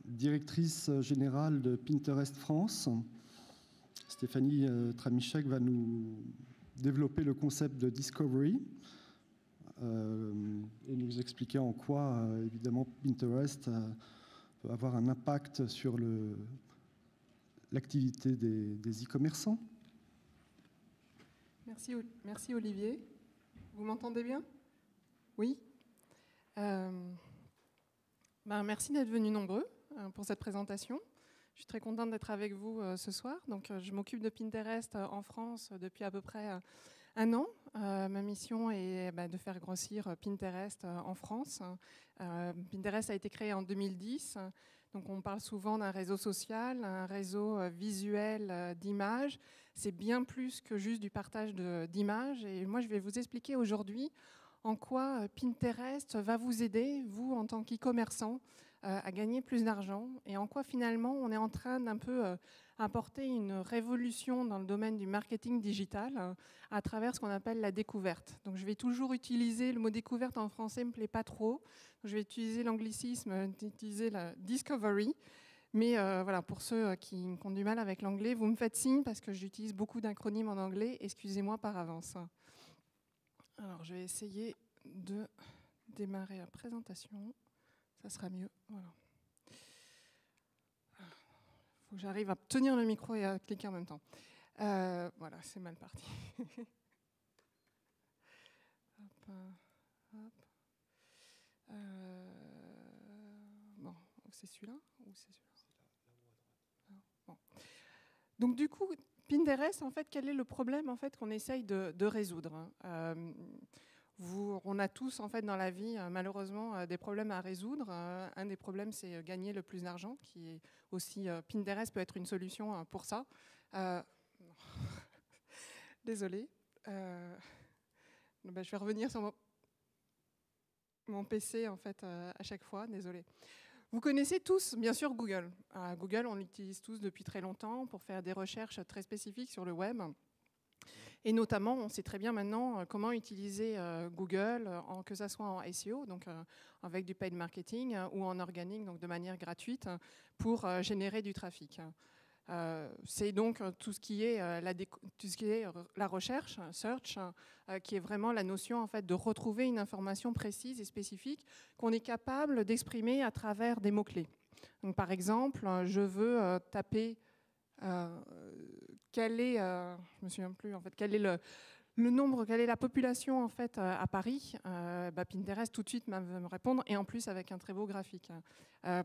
directrice générale de Pinterest France. Stéphanie Tramischek va nous développer le concept de Discovery et nous expliquer en quoi, évidemment, Pinterest peut avoir un impact sur l'activité des e-commerçants. Merci Olivier. Vous m'entendez bien? Oui. Merci d'être venus nombreux pour cette présentation. Je suis très contente d'être avec vous ce soir. Donc, je m'occupe de Pinterest en France depuis à peu près un an. Ma mission est de faire grossir Pinterest en France. Pinterest a été créé en 2010. Donc on parle souvent d'un réseau social, un réseau visuel d'images. C'est bien plus que juste du partage d'images. Et moi, je vais vous expliquer aujourd'hui en quoi Pinterest va vous aider, vous en tant qu'e-commerçant, à gagner plus d'argent et en quoi finalement on est en train d'un peu apporter une révolution dans le domaine du marketing digital à travers ce qu'on appelle la découverte. Donc je vais toujours utiliser le mot découverte en français, me plaît pas trop. Je vais utiliser l'anglicisme, utiliser la discovery. Mais voilà, pour ceux qui ont du mal avec l'anglais, vous me faites signe parce que j'utilise beaucoup d'acronymes en anglais. Excusez-moi par avance. Alors, je vais essayer de démarrer la présentation. Ça sera mieux. Voilà. Il faut que j'arrive à tenir le micro et à cliquer en même temps. Voilà, c'est mal parti. Hop, hop. Bon, c'est celui-là ou c'est celui-là? Bon. Donc, du coup, Pinterest, en fait, quel est le problème en fait, qu'on essaye de résoudre? On a tous, en fait, dans la vie, malheureusement, des problèmes à résoudre. Un des problèmes, c'est gagner le plus d'argent, qui est aussi... Pinterest peut être une solution pour ça. Désolée. Je vais revenir sur mon PC, en fait, à chaque fois. Désolée. Vous connaissez tous, bien sûr, Google. Google, on l'utilise tous depuis très longtemps pour faire des recherches très spécifiques sur le web. Et notamment, on sait très bien maintenant comment utiliser Google, que ce soit en SEO, donc avec du paid marketing, ou en organique, donc de manière gratuite, pour générer du trafic. C'est donc tout ce qui est la recherche, search, qui est vraiment la notion en fait de retrouver une information précise et spécifique qu'on est capable d'exprimer à travers des mots-clés. Donc par exemple, je veux taper quel est, je me souviens plus en fait, quel est le nombre, quelle est la population en fait à Paris. Pinterest tout de suite va me répondre et en plus avec un très beau graphique.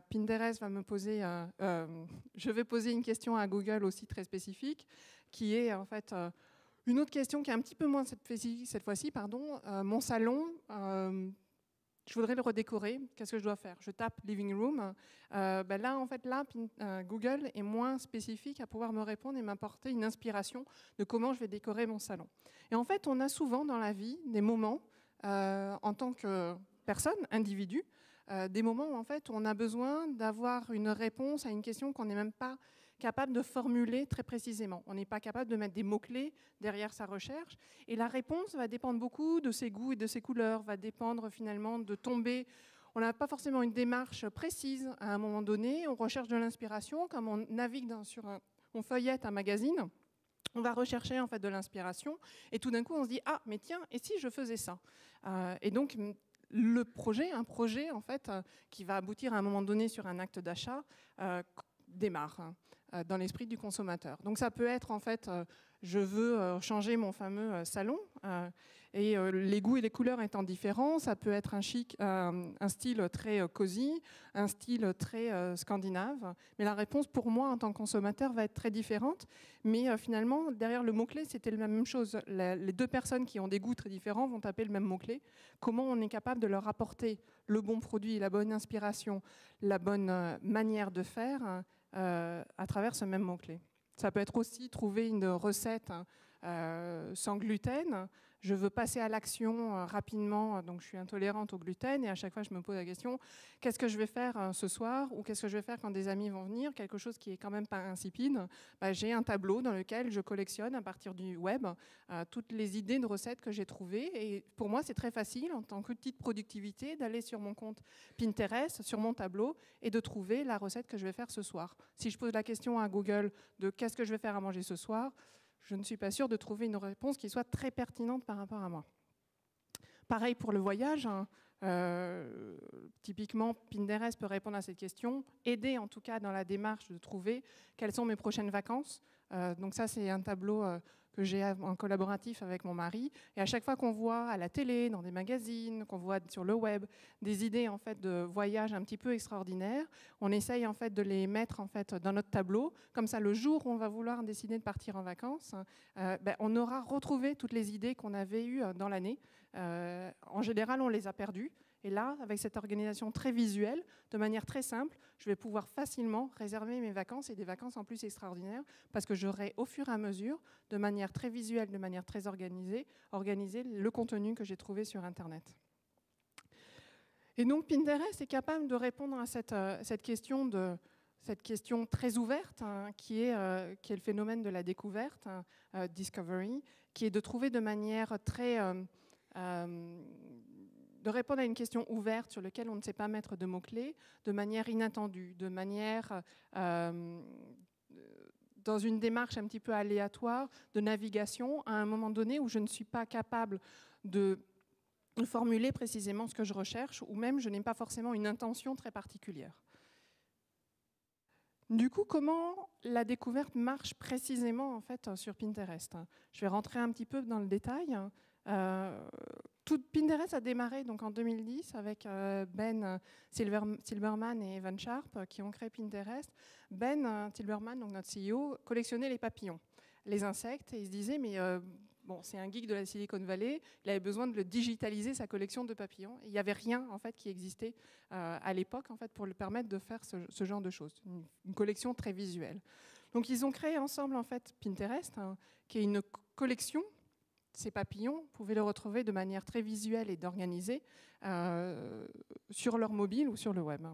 Pinterest va me poser, je vais poser une question à Google aussi très spécifique, qui est en fait une autre question qui est un petit peu moins cette fois-ci, pardon. Mon salon. Je voudrais le redécorer. Qu'est-ce que je dois faire? Je tape living room. Là, en fait, Google est moins spécifique à pouvoir me répondre et m'apporter une inspiration de comment je vais décorer mon salon. Et en fait, on a souvent dans la vie des moments, en tant que personne, individu, des moments où en fait, on a besoin d'avoir une réponse à une question qu'on n'est même pas capable de formuler très précisément. On n'est pas capable de mettre des mots-clés derrière sa recherche. Et la réponse va dépendre beaucoup de ses goûts et de ses couleurs, va dépendre finalement de tomber. On n'a pas forcément une démarche précise à un moment donné. On recherche de l'inspiration, comme on navigue on feuillette un magazine. On va rechercher en fait de l'inspiration. Et tout d'un coup, on se dit « Ah, mais tiens, et si je faisais ça ?» Et donc, un projet en fait, qui va aboutir à un moment donné sur un acte d'achat, démarre dans l'esprit du consommateur. Donc ça peut être en fait, je veux changer mon fameux salon et les goûts et les couleurs étant différents, ça peut être un style très cosy, un style très scandinave. Mais la réponse pour moi en tant que consommateur va être très différente. Mais finalement, derrière le mot-clé, c'était la même chose. Les deux personnes qui ont des goûts très différents vont taper le même mot-clé. Comment on est capable de leur apporter le bon produit, la bonne inspiration, la bonne manière de faire à travers ce même mot-clé. Ça peut être aussi trouver une recette sans gluten. je veux passer à l'action rapidement, donc je suis intolérante au gluten, et à chaque fois je me pose la question, qu'est-ce que je vais faire ce soir, ou qu'est-ce que je vais faire quand des amis vont venir, quelque chose qui est quand même pas insipide. J'ai un tableau dans lequel je collectionne à partir du web toutes les idées de recettes que j'ai trouvées, et pour moi c'est très facile en tant qu'outil de productivité d'aller sur mon compte Pinterest, sur mon tableau, et de trouver la recette que je vais faire ce soir. Si je pose la question à Google de qu'est-ce que je vais faire à manger ce soir, je ne suis pas sûre de trouver une réponse qui soit très pertinente par rapport à moi. Pareil pour le voyage. Typiquement, Pinterest peut répondre à cette question, aider en tout cas dans la démarche de trouver quelles sont mes prochaines vacances. Donc ça, c'est un tableau que j'ai en collaboratif avec mon mari. Et à chaque fois qu'on voit à la télé, dans des magazines, qu'on voit sur le web, des idées en fait de voyage un petit peu extraordinaires, on essaye en fait de les mettre en fait dans notre tableau. Comme ça, le jour où on va vouloir décider de partir en vacances, on aura retrouvé toutes les idées qu'on avait eues dans l'année. En général, on les a perdues. Et là, avec cette organisation très visuelle, de manière très simple, je vais pouvoir facilement réserver mes vacances, et des vacances en plus extraordinaires, parce que j'aurai au fur et à mesure, de manière très visuelle, de manière très organisée, organisé le contenu que j'ai trouvé sur Internet. Et donc Pinterest est capable de répondre à cette question très ouverte, qui est le phénomène de la découverte, discovery, qui est de trouver de manière très... de répondre à une question ouverte sur laquelle on ne sait pas mettre de mots-clés, de manière inattendue, de manière dans une démarche un petit peu aléatoire de navigation à un moment donné où je ne suis pas capable de formuler précisément ce que je recherche, ou même je n'ai pas forcément une intention très particulière. Du coup, comment la découverte marche précisément en fait, sur Pinterest? Je vais rentrer un petit peu dans le détail. Pinterest a démarré donc en 2010 avec Ben Silbermann et Evan Sharp qui ont créé Pinterest. Ben Silbermann, donc notre CEO, collectionnait les papillons, les insectes, et il se disait mais bon, c'est un geek de la Silicon Valley, il avait besoin de le digitaliser, sa collection de papillons. Et il n'y avait rien en fait qui existait à l'époque en fait pour lui permettre de faire ce genre de choses, une collection très visuelle. Donc ils ont créé ensemble en fait Pinterest, qui est une collection. Ces papillons, vous pouvez le retrouver de manière très visuelle et d'organisée sur leur mobile ou sur le web.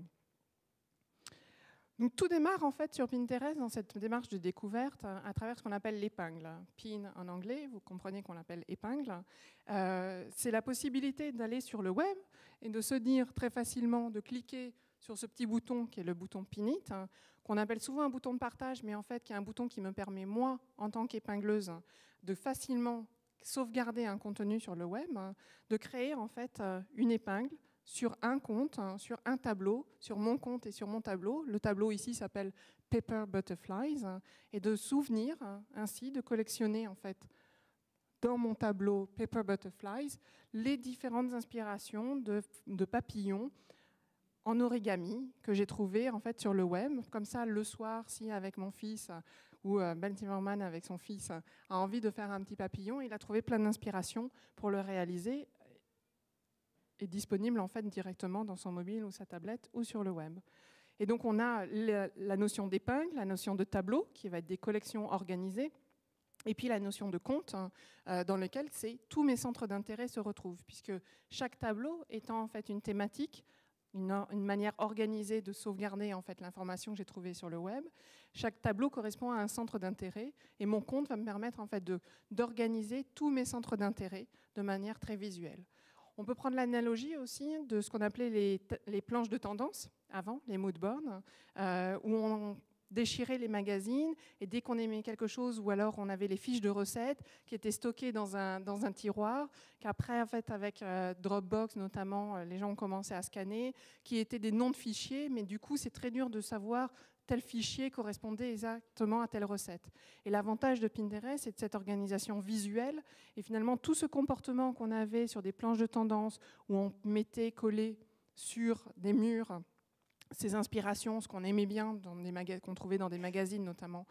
Donc, tout démarre en fait sur Pinterest dans cette démarche de découverte à travers ce qu'on appelle l'épingle. Pin en anglais, vous comprenez qu'on l'appelle épingle. C'est la possibilité d'aller sur le web et de se dire très facilement, de cliquer sur ce petit bouton qui est le bouton Pin It, qu'on appelle souvent un bouton de partage, mais en fait qui est un bouton qui me permet, moi, en tant qu'épingleuse, de facilement sauvegarder un contenu sur le web, de créer en fait une épingle sur un compte, sur un tableau, sur mon compte et sur mon tableau. Le tableau ici s'appelle Paper Butterflies, et de souvenir ainsi, de collectionner en fait dans mon tableau Paper Butterflies les différentes inspirations de papillons en origami que j'ai trouvées en fait sur le web. Comme ça, le soir, si avec mon fils où Ben Silbermann, avec son fils, a envie de faire un petit papillon. Il a trouvé plein d'inspiration pour le réaliser, et disponible en fait directement dans son mobile ou sa tablette ou sur le web. Et donc on a la notion d'épingle, la notion de tableau, qui va être des collections organisées, et puis la notion de compte, dans lequel tous mes centres d'intérêt se retrouvent, puisque chaque tableau étant en fait une thématique, une manière organisée de sauvegarder en fait l'information que j'ai trouvée sur le web. Chaque tableau correspond à un centre d'intérêt, et mon compte va me permettre en fait d'organiser tous mes centres d'intérêt de manière très visuelle. On peut prendre l'analogie aussi de ce qu'on appelait les planches de tendance avant, les mood boards, où on déchirait les magazines, et dès qu'on aimait quelque chose, ou alors on avait les fiches de recettes qui étaient stockées dans un tiroir, qu'après, en fait, avec Dropbox notamment, les gens ont commencé à scanner, qui étaient des noms de fichiers, mais du coup, c'est très dur de savoir tel fichier correspondait exactement à telle recette. Et l'avantage de Pinterest, c'est de cette organisation visuelle, et finalement, tout ce comportement qu'on avait sur des planches de tendance, où on mettait collé sur des murs ces inspirations, ce qu'on aimait bien, qu'on trouvait dans des magazines notamment,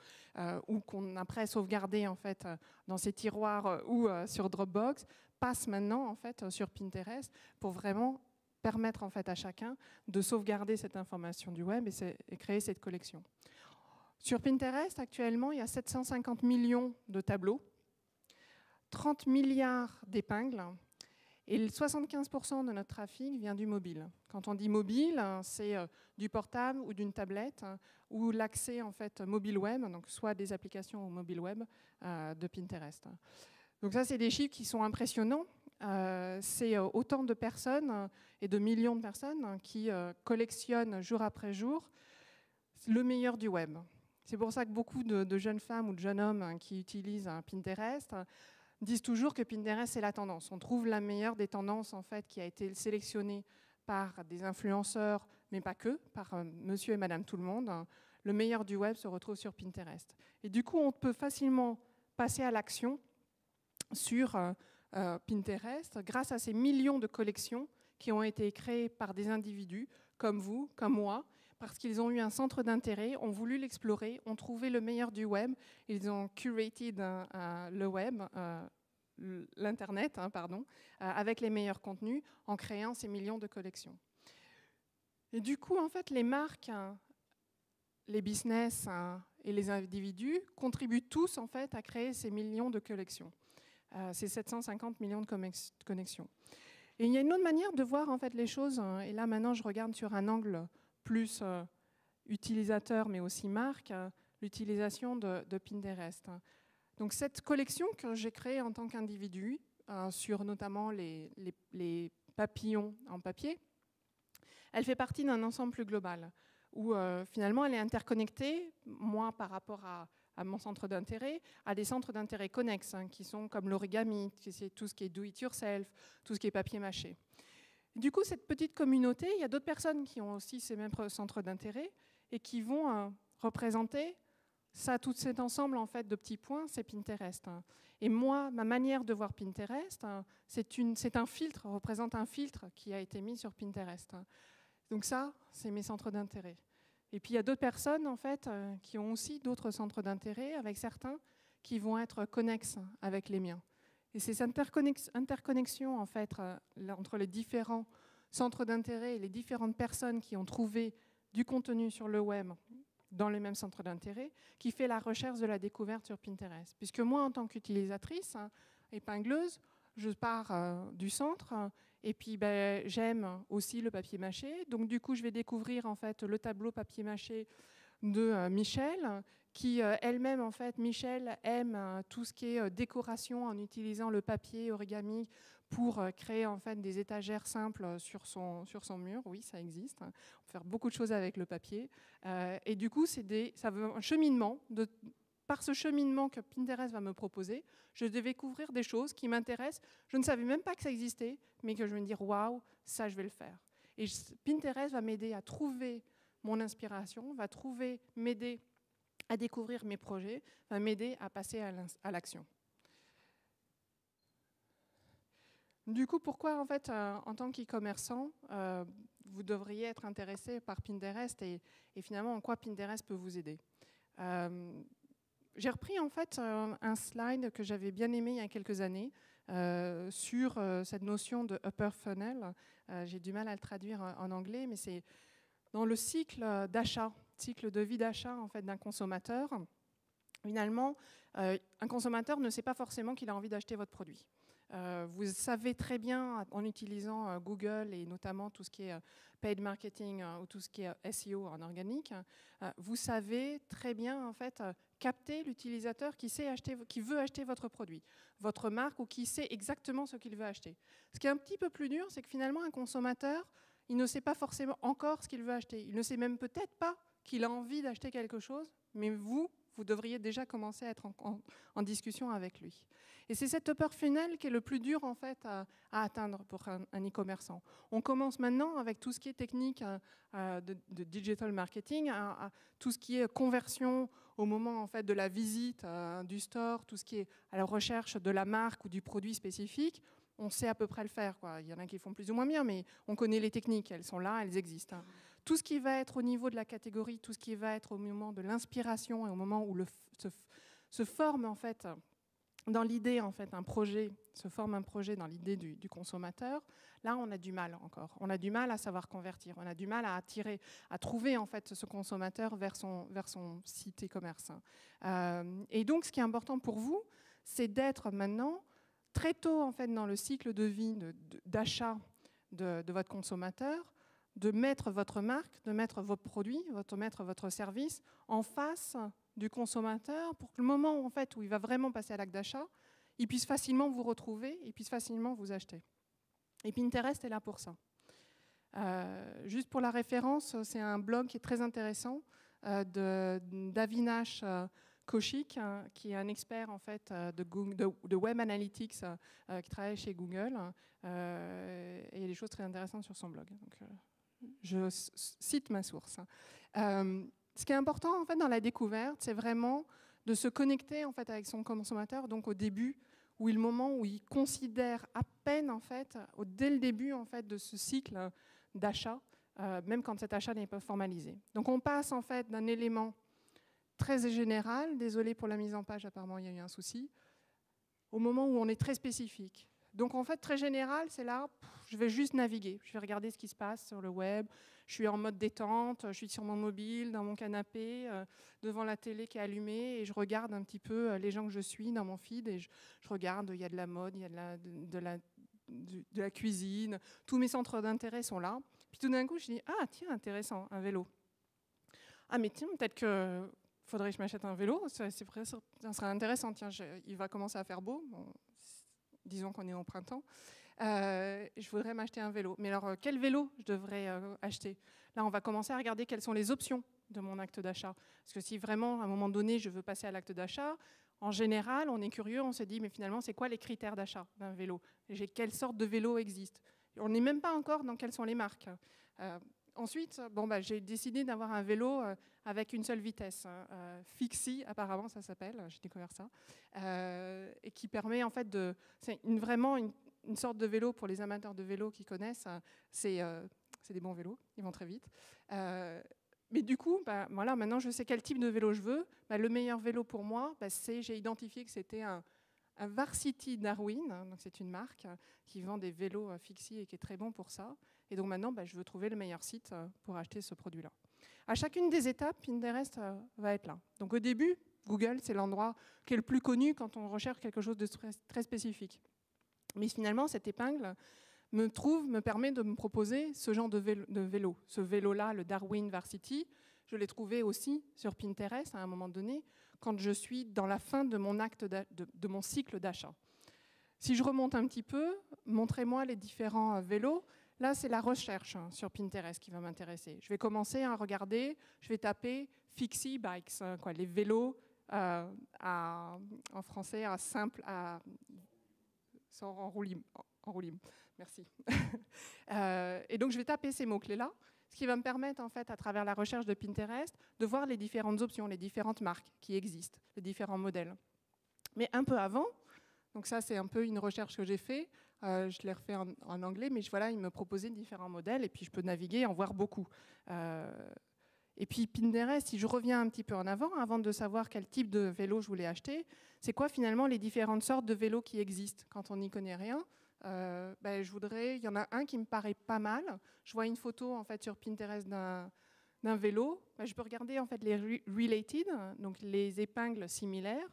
ou qu'on après sauvegardé en fait dans ces tiroirs ou sur Dropbox, passe maintenant en fait sur Pinterest pour vraiment permettre en fait à chacun de sauvegarder cette information du web et créer cette collection. Sur Pinterest, actuellement, il y a 750 millions de tableaux. 30 milliards d'épingles et 75% de notre trafic vient du mobile. Quand on dit mobile, c'est du portable ou d'une tablette ou l'accès en fait mobile web, donc soit des applications au mobile web de Pinterest. Donc ça, c'est des chiffres qui sont impressionnants. C'est autant de personnes et de millions de personnes qui collectionnent jour après jour le meilleur du web. C'est pour ça que beaucoup de jeunes femmes ou de jeunes hommes qui utilisent Pinterest disent toujours que Pinterest, c'est la tendance. On trouve la meilleure des tendances en fait, qui a été sélectionnée par des influenceurs, mais pas que, par monsieur et madame tout le monde. Le meilleur du web se retrouve sur Pinterest. Et du coup, on peut facilement passer à l'action sur Pinterest grâce à ces millions de collections qui ont été créées par des individus comme vous, comme moi, parce qu'ils ont eu un centre d'intérêt, ont voulu l'explorer, ont trouvé le meilleur du web, ils ont curated le web, l'Internet, avec les meilleurs contenus, en créant ces millions de collections. Et du coup, en fait, les marques, les business et les individus contribuent tous en fait, à créer ces millions de collections. Ces 750 millions de connexions. Et il y a une autre manière de voir en fait, les choses, et là maintenant je regarde sur un angle plus utilisateur mais aussi marque, l'utilisation de Pinterest. Donc cette collection que j'ai créée en tant qu'individu, sur notamment les papillons en papier, elle fait partie d'un ensemble plus global, où finalement elle est interconnectée, moi par rapport à mon centre d'intérêt, à des centres d'intérêt connexes, qui sont comme l'origami, c'est tout ce qui est do-it-yourself, tout ce qui est papier mâché. Du coup, cette petite communauté, il y a d'autres personnes qui ont aussi ces mêmes centres d'intérêt et qui vont représenter ça, tout cet ensemble en fait, de petits points, c'est Pinterest. Et moi, ma manière de voir Pinterest, c'est un filtre, représente un filtre qui a été mis sur Pinterest. Donc ça, c'est mes centres d'intérêt. Et puis il y a d'autres personnes en fait, qui ont aussi d'autres centres d'intérêt, avec certains qui vont être connexes avec les miens. Et ces interconnexions en fait, entre les différents centres d'intérêt et les différentes personnes qui ont trouvé du contenu sur le web dans les mêmes centres d'intérêt, qui fait la recherche de la découverte sur Pinterest. Puisque moi, en tant qu'utilisatrice, épingleuse, je pars du centre, et puis j'aime aussi le papier mâché. Donc du coup, je vais découvrir en fait, le tableau papier mâché de Michel, qui elle-même, en fait, Michel aime tout ce qui est décoration en utilisant le papier origami pour créer en fait, des étagères simples sur son mur. Oui, ça existe. On peut faire beaucoup de choses avec le papier. Et du coup, ça veut un cheminement. Par ce cheminement que Pinterest va me proposer, je vais découvrir des choses qui m'intéressent. Je ne savais même pas que ça existait, mais que je vais me dire « Waouh, ça, je vais le faire ». Et Pinterest va m'aider à trouver mon inspiration, va m'aider à découvrir mes projets, va m'aider à passer à l'action. Du coup, pourquoi en fait, en tant qu'e-commerçant, vous devriez être intéressé par Pinterest et finalement en quoi Pinterest peut vous aider? J'ai repris en fait un slide que j'avais bien aimé il y a quelques années sur cette notion de upper funnel. J'ai du mal à le traduire en anglais, mais c'est dans le cycle d'achat, cycle de vie d'achat en fait, d'un consommateur. Finalement, un consommateur ne sait pas forcément qu'il a envie d'acheter votre produit. Vous savez très bien, en utilisant Google et notamment tout ce qui est paid marketing ou tout ce qui est SEO en organique, vous savez très bien en fait, capter l'utilisateur qui veut acheter votre produit, votre marque ou qui sait exactement ce qu'il veut acheter. Ce qui est un petit peu plus dur, c'est que finalement un consommateur, il ne sait pas forcément encore ce qu'il veut acheter. Il ne sait même peut-être pas qu'il a envie d'acheter quelque chose, mais vous devriez déjà commencer à être en discussion avec lui. Et c'est cet upper funnel qui est le plus dur en fait, à atteindre pour un e-commerçant. On commence maintenant avec tout ce qui est technique de digital marketing, à tout ce qui est conversion au moment en fait, de la visite du store, tout ce qui est à la recherche de la marque ou du produit spécifique. On sait à peu près le faire, quoi. Il y en a qui font plus ou moins bien, mais on connaît les techniques, elles sont là, elles existent. Tout ce qui va être au niveau de la catégorie, tout ce qui va être au moment de l'inspiration et au moment où se forme en fait, dans l'idée, en fait, se forme un projet dans l'idée du consommateur, là on a du mal encore. On a du mal à savoir convertir, on a du mal à trouver en fait, ce consommateur vers son site e-commerce. Et donc ce qui est important pour vous, c'est d'être maintenant très tôt en fait, dans le cycle de vie d'achat de votre consommateur, de mettre votre marque, de mettre vos produits, de mettre votre service en face du consommateur pour que le moment en fait, où il va vraiment passer à l'acte d'achat, il puisse facilement vous retrouver, il puisse facilement vous acheter. Et Pinterest est là pour ça. Juste pour la référence, c'est un blog qui est très intéressant d'Avinash Kaushik, qui est un expert en fait, de Web Analytics qui travaille chez Google. Et il y a des choses très intéressantes sur son blog. Donc, je cite ma source. Ce qui est important en fait, dans la découverte, c'est vraiment de se connecter en fait, avec son consommateur, donc au début, où est le moment où il considère à peine, en fait, dès le début en fait, de ce cycle d'achat, même quand cet achat n'est pas formalisé. Donc on passe en fait d'un élément très général, désolé pour la mise en page, apparemment il y a eu un souci, au moment où on est très spécifique. Donc en fait très général, c'est là, je vais juste naviguer, je vais regarder ce qui se passe sur le web, je suis en mode détente, je suis sur mon mobile, dans mon canapé, devant la télé qui est allumée, et je regarde un petit peu les gens que je suis dans mon feed, et je regarde, il y a de la mode, il y a de la cuisine, tous mes centres d'intérêt sont là. Puis tout d'un coup, je dis, ah tiens, intéressant, un vélo. Ah mais tiens, peut-être que faudrait que je m'achète un vélo, ça serait intéressant, tiens, il va commencer à faire beau, bon, disons qu'on est au printemps, je voudrais m'acheter un vélo. Mais alors, quel vélo je devrais acheter? Là, on va commencer à regarder quelles sont les options de mon acte d'achat. Parce que si vraiment, à un moment donné, je veux passer à l'acte d'achat, en général, on est curieux, on se dit, mais finalement, c'est quoi les critères d'achat d'un vélo? Quelle sorte de vélo existe? On n'est même pas encore dans quelles sont les marques. Ensuite, j'ai décidé d'avoir un vélo avec une seule vitesse. Fixie, apparemment, ça s'appelle, j'ai découvert ça. Et qui permet, en fait, c'est vraiment une sorte de vélo pour les amateurs de vélo qui connaissent. C'est des bons vélos, ils vont très vite. Mais du coup, voilà, maintenant, je sais quel type de vélo je veux. Le meilleur vélo pour moi, j'ai identifié que c'était un Varsity Darwin, donc c'est une marque qui vend des vélos Fixie et qui est très bon pour ça. Et donc maintenant, je veux trouver le meilleur site pour acheter ce produit-là. À chacune des étapes, Pinterest va être là. Donc au début, Google, c'est l'endroit qui est le plus connu quand on recherche quelque chose de très spécifique. Mais finalement, cette épingle me permet de me proposer ce genre de vélo. Ce vélo-là, le Darwin Varsity, je l'ai trouvé aussi sur Pinterest à un moment donné, quand je suis dans la fin de mon acte de mon cycle d'achat. Si je remonte un petit peu, montrez-moi les différents vélos. Là, c'est la recherche sur Pinterest qui va m'intéresser. Je vais commencer à regarder, je vais taper Fixie Bikes, les vélos en français, en roue libre. Merci. Et donc, je vais taper ces mots-clés-là, ce qui va me permettre, en fait, à travers la recherche de Pinterest, de voir les différentes options, les différentes marques qui existent, les différents modèles. Mais un peu avant, donc ça, c'est un peu une recherche que j'ai faite, je l'ai refait en anglais, mais voilà, il me proposait différents modèles, et puis je peux naviguer et en voir beaucoup. Et puis Pinterest, si je reviens un petit peu en avant de savoir quel type de vélo je voulais acheter, c'est quoi finalement les différentes sortes de vélos qui existent quand on n'y connaît rien. Il y en a un qui me paraît pas mal. Je vois une photo en fait sur Pinterest d'un vélo. Je peux regarder en fait les related, donc les épingles similaires.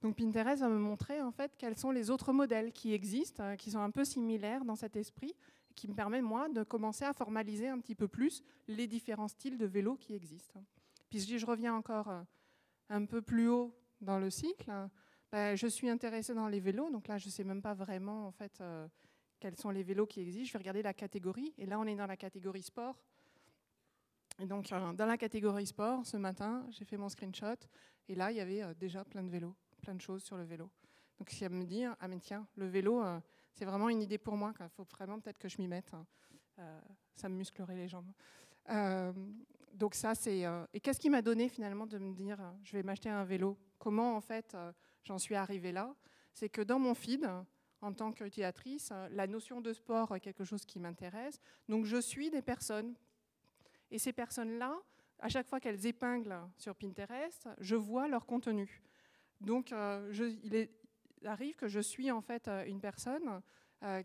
Donc Pinterest va me montrer en fait quels sont les autres modèles qui existent, qui sont un peu similaires dans cet esprit, qui me permet moi de commencer à formaliser un petit peu plus les différents styles de vélos qui existent. Puis si je reviens encore un peu plus haut dans le cycle, je suis intéressée dans les vélos, donc là je ne sais même pas vraiment en fait quels sont les vélos qui existent. Je vais regarder la catégorie, et là on est dans la catégorie sport. Et donc dans la catégorie sport, ce matin, j'ai fait mon screenshot, et là il y avait déjà plein de vélos, plein de choses sur le vélo. Donc si à me dire, ah mais tiens, le vélo, c'est vraiment une idée pour moi, il faut vraiment peut-être que je m'y mette. Ça me musclerait les jambes. Donc ça, c'est... et qu'est-ce qui m'a donné finalement de me dire, je vais m'acheter un vélo? Comment en fait j'en suis arrivée là? C'est que dans mon feed, en tant qu'utilisatrice, la notion de sport est quelque chose qui m'intéresse. Donc je suis des personnes. Et ces personnes-là, à chaque fois qu'elles épinglent sur Pinterest, je vois leur contenu. Donc il arrive que je suis en fait une personne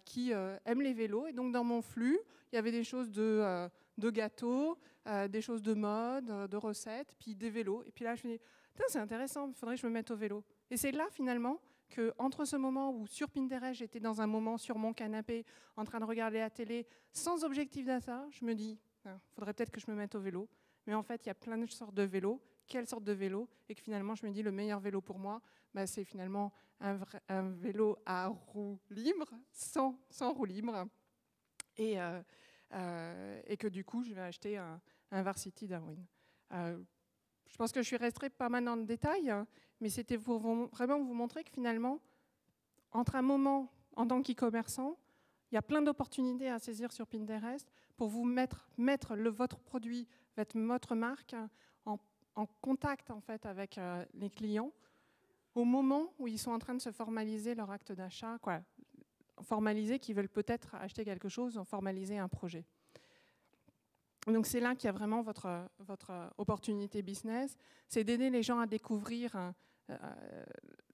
qui aime les vélos. Et donc dans mon flux, il y avait des choses de gâteaux, des choses de mode, de recettes, puis des vélos. Et puis là, je me dis, c'est intéressant, il faudrait que je me mette au vélo. Et c'est là, finalement, que entre ce moment où sur Pinterest, j'étais dans un moment sur mon canapé en train de regarder la télé sans objectif d'achat, je me dis, il faudrait peut-être que je me mette au vélo. Mais en fait, il y a plein de sortes de vélos. Quelle sorte de vélo? Et que finalement, je me dis, le meilleur vélo pour moi, c'est finalement un vélo à roue libre, sans roue libre. Et que du coup, je vais acheter un Varsity Darwin. Je pense que je suis restée pas mal dans le détail, mais c'était pour vraiment vous montrer que finalement, entre un moment en tant qu'e-commerçant, il y a plein d'opportunités à saisir sur Pinterest pour vous mettre votre produit, votre marque en contact en fait, avec les clients au moment où ils sont en train de se formaliser leur acte d'achat, formaliser qu'ils veulent peut-être acheter quelque chose, formaliser un projet. Donc c'est là qu'il y a vraiment votre opportunité business, c'est d'aider les gens à découvrir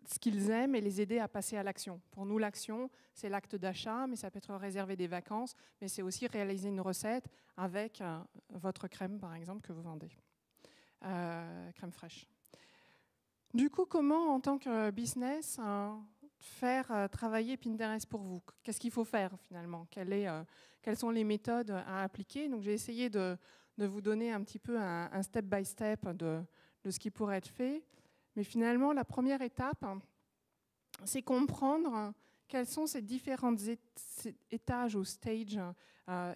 ce qu'ils aiment et les aider à passer à l'action. Pour nous, l'action, c'est l'acte d'achat, mais ça peut être réserver des vacances, mais c'est aussi réaliser une recette avec votre crème, par exemple, que vous vendez. Crème fraîche. Du coup, comment, en tant que business, faire travailler Pinterest pour vous? Qu'est-ce qu'il faut faire, finalement? Quelles sont les méthodes à appliquer? Donc, j'ai essayé de vous donner un petit peu un step-by-step de ce qui pourrait être fait. Mais finalement, la première étape, c'est comprendre quels sont ces différents étages ou stages,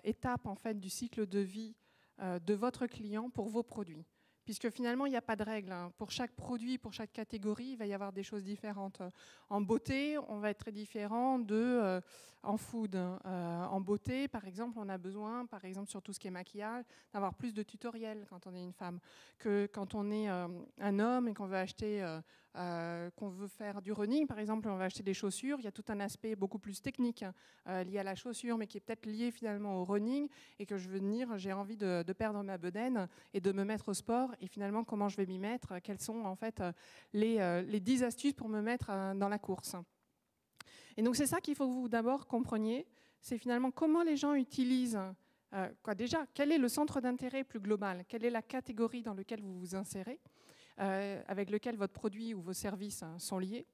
étapes en fait, du cycle de vie de votre client pour vos produits. Puisque finalement, il n'y a pas de règle. Pour chaque produit, pour chaque catégorie, il va y avoir des choses différentes. En beauté, on va être très différent en food. En beauté, par exemple, on a besoin, par exemple, sur tout ce qui est maquillage, d'avoir plus de tutoriels quand on est une femme que quand on est un homme et qu'on veut acheter, qu'on veut faire du running, par exemple, on va acheter des chaussures. Il y a tout un aspect beaucoup plus technique lié à la chaussure, mais qui est peut-être lié finalement au running et que je veux dire, j'ai envie de perdre ma bedaine et de me mettre au sport. Et finalement, comment je vais m'y mettre? Quelles sont en fait les 10 astuces pour me mettre dans la course? Et donc, c'est ça qu'il faut que vous d'abord compreniez. C'est finalement comment les gens utilisent, déjà, quel est le centre d'intérêt plus global? Quelle est la catégorie dans laquelle vous vous insérez, avec lequel votre produit ou vos services sont liés?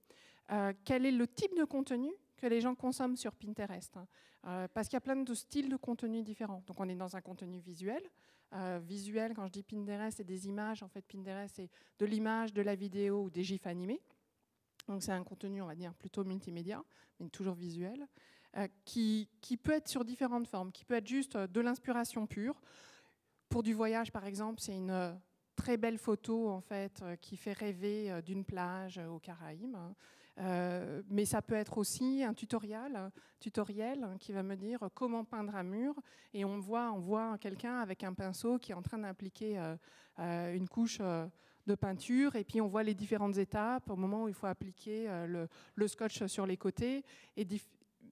Quel est le type de contenu que les gens consomment sur Pinterest? Parce qu'il y a plein de styles de contenu différents. Donc, on est dans un contenu visuel. Visuel, quand je dis Pinterest, c'est des images. En fait, Pinterest, c'est de l'image, de la vidéo ou des gifs animés. Donc, c'est un contenu, on va dire, plutôt multimédia, mais toujours visuel, qui peut être sur différentes formes, qui peut être juste de l'inspiration pure. Pour du voyage, par exemple, c'est une très belle photo, en fait, qui fait rêver d'une plage aux Caraïbes. Mais ça peut être aussi un tutoriel qui va me dire comment peindre un mur, et on voit quelqu'un avec un pinceau qui est en train d'appliquer une couche de peinture, et puis on voit les différentes étapes au moment où il faut appliquer le scotch sur les côtés et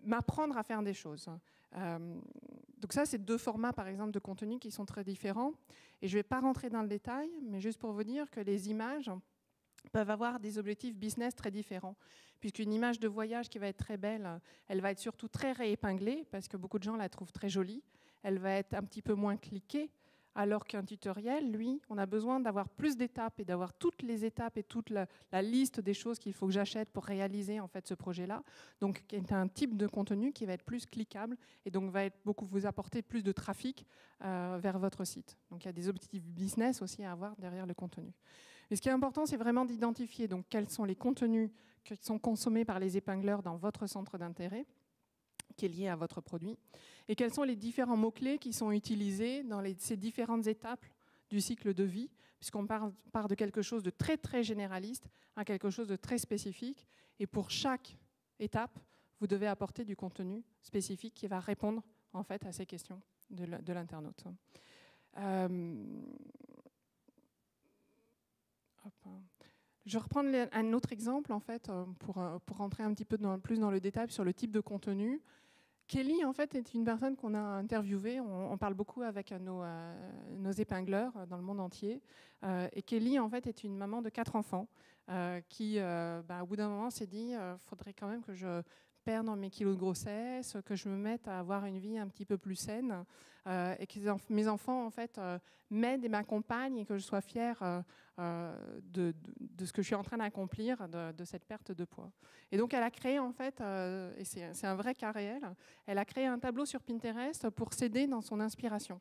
m'apprendre à faire des choses. Donc ça, c'est 2 formats, par exemple, de contenu qui sont très différents. Et je ne vais pas rentrer dans le détail, mais juste pour vous dire que les images peuvent avoir des objectifs business très différents. Puisqu'une image de voyage qui va être très belle, elle va être surtout très réépinglée, parce que beaucoup de gens la trouvent très jolie. Elle va être un petit peu moins cliquée, alors qu'un tutoriel, lui, on a besoin d'avoir plus d'étapes et d'avoir toutes les étapes et toute la liste des choses qu'il faut que j'achète pour réaliser en fait ce projet-là. Donc, c'est un type de contenu qui va être plus cliquable et donc va être vous apporter plus de trafic vers votre site. Donc, il y a des objectifs business aussi à avoir derrière le contenu. Et ce qui est important, c'est vraiment d'identifier donc quels sont les contenus qui sont consommés par les épingleurs dans votre centre d'intérêt, qui est lié à votre produit, et quels sont les différents mots-clés qui sont utilisés dans ces différentes étapes du cycle de vie, puisqu'on part de quelque chose de très, très généraliste à quelque chose de très spécifique, et pour chaque étape, vous devez apporter du contenu spécifique qui va répondre en fait à ces questions de l'internaute. Je reprends un autre exemple en fait, pour rentrer un petit peu plus dans le détail sur le type de contenu. Kelly, en fait, est une personne qu'on a interviewée. On parle beaucoup avec nos épingleurs dans le monde entier. Et Kelly, en fait, est une maman de 4 enfants qui, au bout d'un moment, s'est dit faudrait quand même que je perdre mes kilos de grossesse, que je me mette à avoir une vie un petit peu plus saine, et que mes enfants en fait m'aident et m'accompagnent, et que je sois fière de ce que je suis en train d'accomplir, de cette perte de poids. Et donc elle a créé en fait, et c'est un vrai cas réel, elle a créé un tableau sur Pinterest pour s'aider dans son inspiration,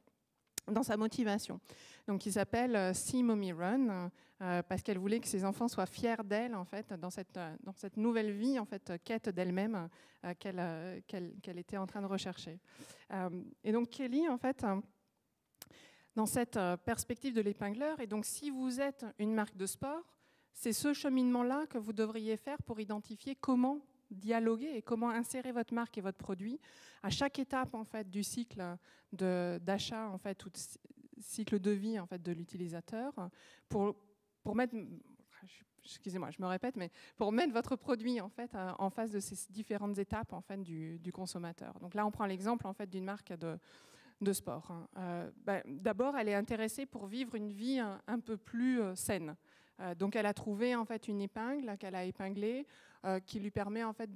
dans sa motivation. Donc, il s'appelle See Mommy Run, parce qu'elle voulait que ses enfants soient fiers d'elle en fait, dans cette nouvelle vie en fait, quête d'elle-même qu'elle était en train de rechercher. Et donc Kelly, en fait, dans cette perspective de l'épingleur, et donc si vous êtes une marque de sport, c'est ce cheminement-là que vous devriez faire pour identifier comment dialoguer et comment insérer votre marque et votre produit à chaque étape en fait, du cycle d'achat en fait, ou de cycle de vie en fait, de l'utilisateur pour mettre, excusez-moi, je me répète, mais pour mettre votre produit en fait en face de ces différentes étapes en fait du consommateur. Donc là, on prend l'exemple en fait d'une marque de sport. D'abord, elle est intéressée pour vivre une vie un peu plus saine. Donc, elle a trouvé en fait une épingle qu'elle a épinglée, qui lui permet en fait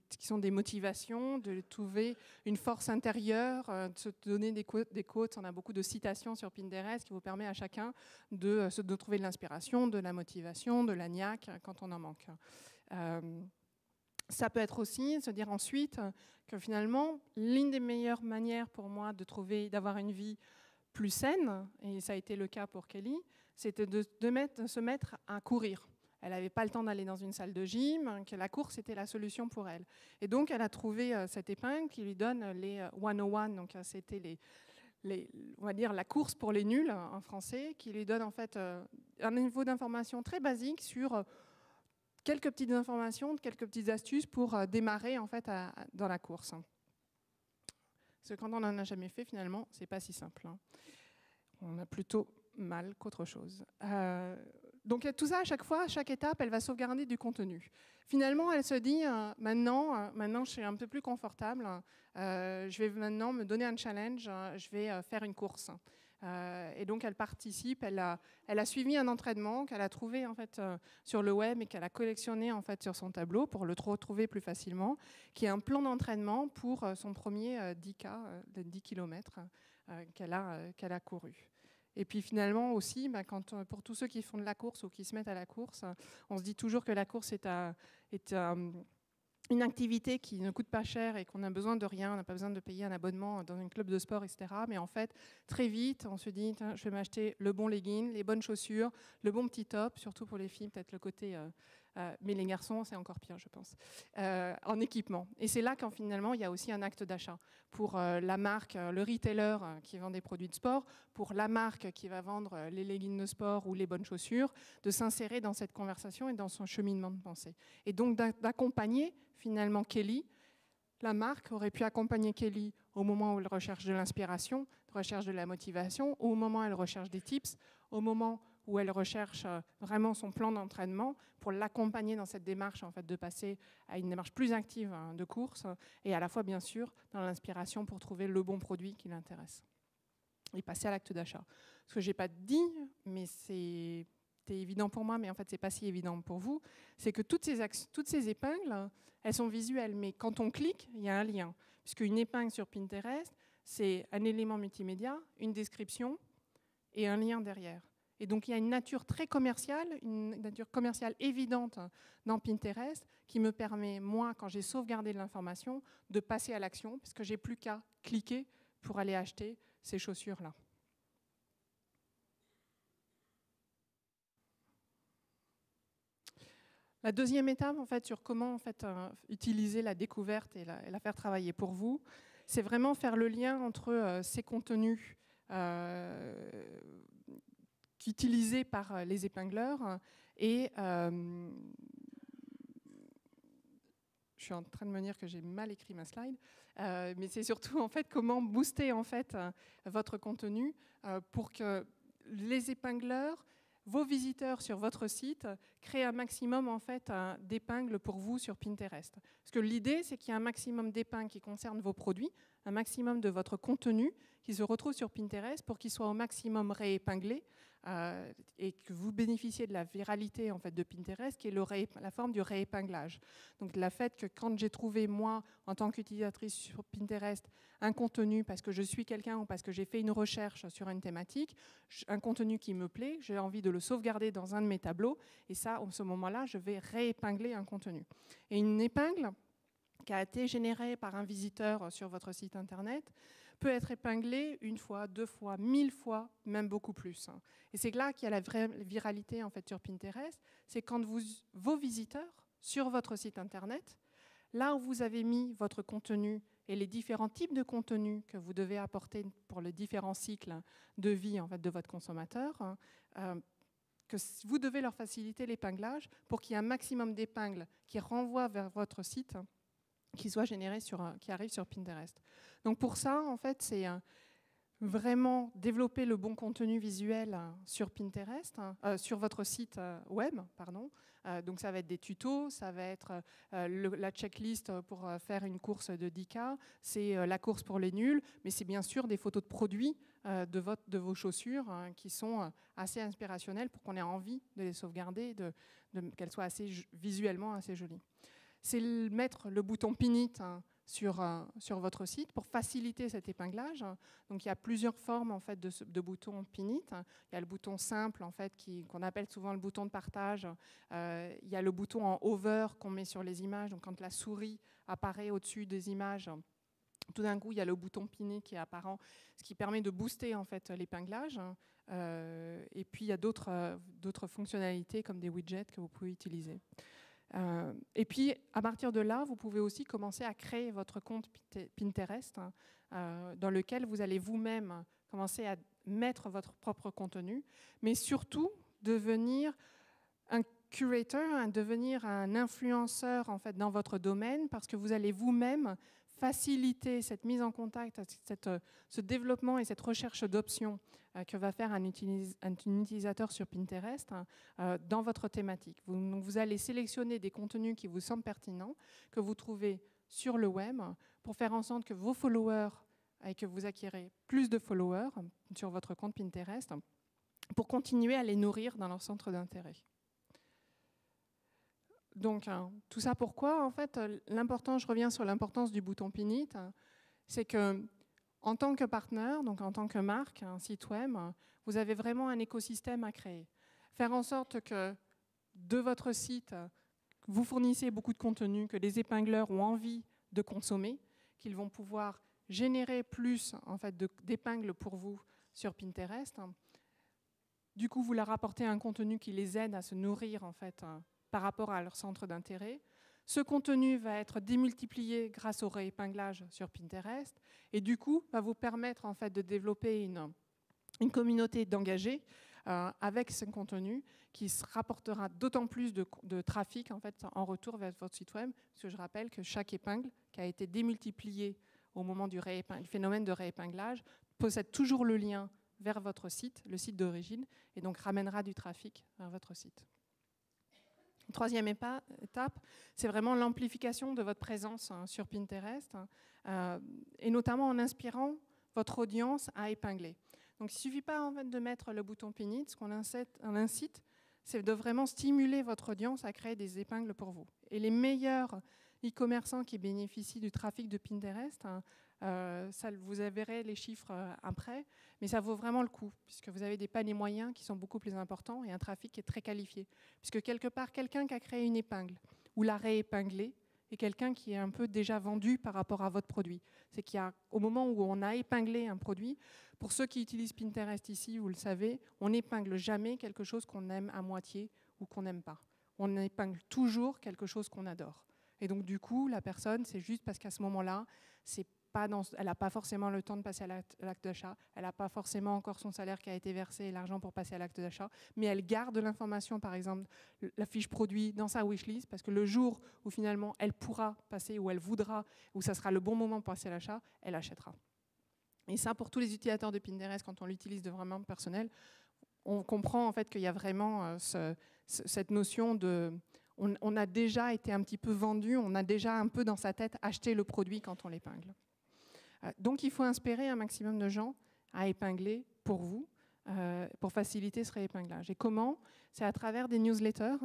qui sont des motivations, de trouver une force intérieure, de se donner des quotes. On a beaucoup de citations sur Pinterest qui vous permet à chacun de trouver de l'inspiration, de la motivation, de la niaque quand on en manque. Ça peut être aussi se dire ensuite que finalement l'une des meilleures manières pour moi d'avoir une vie plus saine, et ça a été le cas pour Kelly, c'était de se mettre à courir. Elle n'avait pas le temps d'aller dans une salle de gym, que la course était la solution pour elle. Et donc, elle a trouvé cette épingle qui lui donne les 101, donc c'était on va dire la course pour les nuls en français, qui lui donne en fait un niveau d'information très basique sur quelques petites informations, quelques petites astuces pour démarrer en fait dans la course. Parce que quand on n'en a jamais fait, finalement, c'est pas si simple. On a plutôt mal qu'autre chose. Donc tout ça, à chaque fois, à chaque étape, elle va sauvegarder du contenu. Finalement, elle se dit, maintenant, je suis un peu plus confortable, je vais maintenant me donner un challenge, je vais faire une course. Et donc, elle participe, elle a suivi un entraînement qu'elle a trouvé en fait, sur le web et qu'elle a collectionné en fait, sur son tableau pour le retrouver plus facilement, qui est un plan d'entraînement pour son premier 10K, de 10 km qu'elle a couru. Et puis finalement aussi, pour tous ceux qui font de la course ou qui se mettent à la course, on se dit toujours que la course est une activité qui ne coûte pas cher et qu'on n'a besoin de rien, on n'a pas besoin de payer un abonnement dans un club de sport, etc. Mais en fait, très vite, on se dit, je vais m'acheter le bon legging, les bonnes chaussures, le bon petit top, surtout pour les filles, peut-être le côté... mais les garçons, c'est encore pire, je pense, en équipement. Et c'est là qu'en finalement, il y a aussi un acte d'achat pour la marque, le retailer qui vend des produits de sport, pour la marque qui va vendre les leggings de sport ou les bonnes chaussures, de s'insérer dans cette conversation et dans son cheminement de pensée. Et donc d'accompagner finalement Kelly. La marque aurait pu accompagner Kelly au moment où elle recherche de l'inspiration, recherche de la motivation, au moment où elle recherche des tips, au moment où elle recherche vraiment son plan d'entraînement pour l'accompagner dans cette démarche en fait, de passer à une démarche plus active de course et à la fois, bien sûr, dans l'inspiration pour trouver le bon produit qui l'intéresse et passer à l'acte d'achat. Ce que je n'ai pas dit, mais c'était évident pour moi, mais en fait, ce n'est pas si évident pour vous, c'est que toutes ces épingles, elles sont visuelles, mais quand on clique, il y a un lien. Puisqu'une épingle sur Pinterest, c'est un élément multimédia, une description et un lien derrière. Et donc, il y a une nature très commerciale, une nature commerciale évidente dans Pinterest qui me permet, moi, quand j'ai sauvegardé de l'information, de passer à l'action parce que je n'ai plus qu'à cliquer pour aller acheter ces chaussures-là. La deuxième étape, en fait, sur comment en fait, utiliser la découverte et la faire travailler pour vous, c'est vraiment faire le lien entre ces contenus utilisés par les épingleurs et je suis en train de me dire que j'ai mal écrit ma slide, mais c'est surtout en fait comment booster en fait votre contenu pour que les épingleurs, vos visiteurs sur votre site, créent un maximum en fait d'épingles pour vous sur Pinterest. Parce que l'idée, c'est qu'il y a un maximum d'épingles qui concernent vos produits, un maximum de votre contenu qui se retrouve sur Pinterest pour qu'il soit au maximum réépinglé et que vous bénéficiez de la viralité en fait, de Pinterest, qui est la forme du réépinglage. Donc le fait que quand j'ai trouvé, moi, en tant qu'utilisatrice sur Pinterest, un contenu parce que je suis quelqu'un ou parce que j'ai fait une recherche sur une thématique, un contenu qui me plaît, j'ai envie de le sauvegarder dans un de mes tableaux, et ça, à ce moment-là, je vais réépingler un contenu. Et une épingle qui a été générée par un visiteur sur votre site internet peut être épinglée une fois, 2 fois, 1000 fois, même beaucoup plus. Et c'est là qu'il y a la vraie viralité en fait, sur Pinterest, c'est quand vos visiteurs sur votre site internet, là où vous avez mis votre contenu et les différents types de contenus que vous devez apporter pour les différents cycles de vie en fait, de votre consommateur, que vous devez leur faciliter l'épinglage pour qu'il y ait un maximum d'épingles qui renvoient vers votre site, qui soit généré qui arrive sur Pinterest. Donc pour ça, en fait, c'est vraiment développer le bon contenu visuel sur Pinterest, sur votre site web, pardon. Donc ça va être des tutos, ça va être la checklist pour faire une course de 10K, c'est la course pour les nuls, mais c'est bien sûr des photos de produits de vos chaussures qui sont assez inspirationnelles pour qu'on ait envie de les sauvegarder, qu'elles soient visuellement assez jolies. C'est mettre le bouton Pin It sur votre site pour faciliter cet épinglage. Donc il y a plusieurs formes en fait, de boutons Pin It. Il y a le bouton simple en fait, qu'on appelle souvent le bouton de partage. Il y a le bouton en hover qu'on met sur les images. Donc quand la souris apparaît au-dessus des images, tout d'un coup il y a le bouton Pin It qui est apparent, ce qui permet de booster en fait, l'épinglage. Et puis il y a d'autres fonctionnalités comme des widgets que vous pouvez utiliser. Et puis, à partir de là, vous pouvez aussi commencer à créer votre compte Pinterest dans lequel vous allez vous-même commencer à mettre votre propre contenu, mais surtout devenir un curator, devenir un influenceur en fait, dans votre domaine parce que vous allez vous-même faciliter cette mise en contact, ce développement et cette recherche d'options que va faire un utilisateur sur Pinterest dans votre thématique. Vous allez sélectionner des contenus qui vous semblent pertinents, que vous trouvez sur le web, pour faire en sorte que vos followers et que vous acquérez plus de followers sur votre compte Pinterest, pour continuer à les nourrir dans leur centre d'intérêt. Donc, tout ça pourquoi? En fait, je reviens sur l'importance du bouton Pin It, c'est que en tant que partenaire, donc en tant que marque, un site web, vous avez vraiment un écosystème à créer. Faire en sorte que de votre site, vous fournissez beaucoup de contenu, que les épingleurs ont envie de consommer, qu'ils vont pouvoir générer plus en fait, d'épingles pour vous sur Pinterest. Du coup, vous leur apportez un contenu qui les aide à se nourrir en fait, par rapport à leur centre d'intérêt. Ce contenu va être démultiplié grâce au réépinglage sur Pinterest et du coup va vous permettre en fait, de développer une communauté d'engagés avec ce contenu qui se rapportera d'autant plus de trafic en, fait, en retour vers votre site web, parce que je rappelle que chaque épingle qui a été démultipliée au moment du phénomène de réépinglage possède toujours le lien vers votre site, le site d'origine, et donc ramènera du trafic vers votre site. Troisième étape, c'est vraiment l'amplification de votre présence sur Pinterest, et notamment en inspirant votre audience à épingler. Donc il ne suffit pas en fait, de mettre le bouton Pin It, ce qu'on incite, c'est de vraiment stimuler votre audience à créer des épingles pour vous. Et les meilleurs e-commerçants qui bénéficient du trafic de Pinterest, ça, vous verrez les chiffres après, mais ça vaut vraiment le coup, puisque vous avez des paniers moyens qui sont beaucoup plus importants et un trafic qui est très qualifié. Puisque quelque part, quelqu'un qui a créé une épingle ou l'a réépinglée est quelqu'un qui est un peu déjà vendu par rapport à votre produit. C'est qu'au moment où on a épinglé un produit, pour ceux qui utilisent Pinterest ici, vous le savez, on n'épingle jamais quelque chose qu'on aime à moitié ou qu'on n'aime pas. On épingle toujours quelque chose qu'on adore. Et donc du coup, la personne, c'est juste parce qu'à ce moment-là, elle n'a pas forcément le temps de passer à l'acte d'achat, elle n'a pas forcément encore son salaire qui a été versé et l'argent pour passer à l'acte d'achat, mais elle garde l'information, par exemple, la fiche produit dans sa wishlist, parce que le jour où finalement elle pourra passer, ou elle voudra, où ça sera le bon moment pour passer à l'achat, elle achètera. Et ça, pour tous les utilisateurs de Pinterest, quand on l'utilise de vraiment personnel, on comprend en fait qu'il y a vraiment cette notion de... On a déjà été un petit peu vendu, on a déjà un peu dans sa tête acheté le produit quand on l'épingle. Donc il faut inspirer un maximum de gens à épingler pour vous, pour faciliter ce réépinglage. Et comment? C'est à travers des newsletters.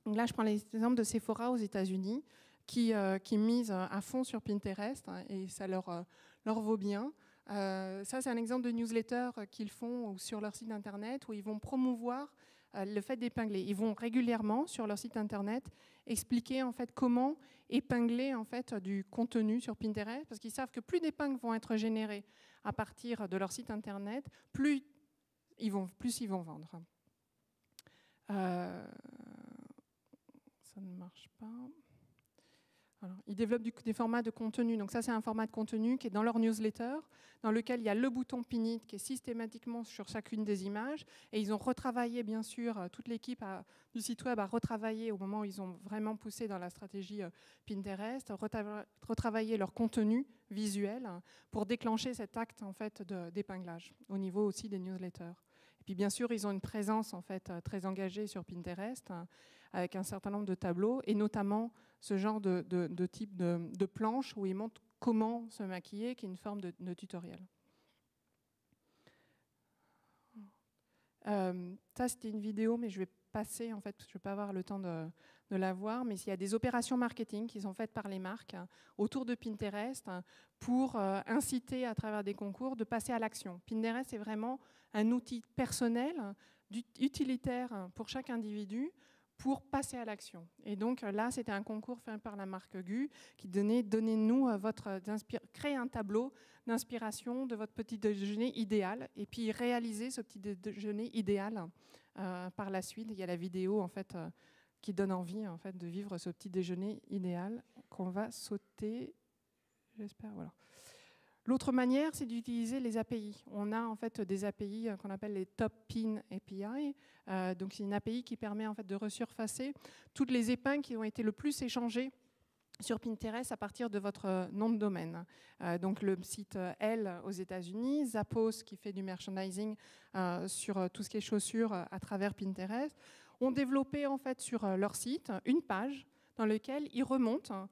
Donc là, je prends l'exemple de Sephora aux États-Unis qui misent à fond sur Pinterest, hein, et ça leur vaut bien. Ça, c'est un exemple de newsletter qu'ils font sur leur site internet où ils vont promouvoir le fait d'épingler. Ils vont régulièrement sur leur site internet expliquer en fait comment épingler en fait du contenu sur Pinterest, parce qu'ils savent que plus d'épingles vont être générées à partir de leur site internet, plus ils vont vendre. Ça ne marche pas. Alors, ils développent des formats de contenu. Donc ça, c'est un format de contenu qui est dans leur newsletter, dans lequel il y a le bouton Pin It qui est systématiquement sur chacune des images. Et ils ont retravaillé, bien sûr, toute l'équipe du site web a retravaillé au moment où ils ont vraiment poussé dans la stratégie Pinterest, retravaillé leur contenu visuel pour déclencher cet acte en fait, d'épinglage au niveau aussi des newsletters. Et puis bien sûr, ils ont une présence en fait, très engagée sur Pinterest avec un certain nombre de tableaux et notamment ce genre de type de planche où ils montrent comment se maquiller, qui est une forme de tutoriel. Ça, c'était une vidéo, mais je vais passer, en fait, parce que je ne vais pas avoir le temps de la voir, mais il y a des opérations marketing qui sont faites par les marques autour de Pinterest pour inciter à travers des concours de passer à l'action. Pinterest, c'est vraiment un outil personnel, utilitaire pour chaque individu, pour passer à l'action. Et donc là, c'était un concours fait par la marque GU qui donnez-nous créez un tableau d'inspiration de votre petit déjeuner idéal et puis réalisez ce petit déjeuner idéal par la suite. Il y a la vidéo en fait qui donne envie en fait de vivre ce petit déjeuner idéal qu'on va sauter. J'espère, voilà. L'autre manière, c'est d'utiliser les API. On a en fait des API qu'on appelle les Top Pin API. Donc c'est une API qui permet en fait de resurfacer toutes les épingles qui ont été le plus échangées sur Pinterest à partir de votre nom de domaine. Donc le site Elle aux États-Unis, Zappos qui fait du merchandising sur tout ce qui est chaussures à travers Pinterest, ont développé en fait sur leur site une page dans laquelle ils remontent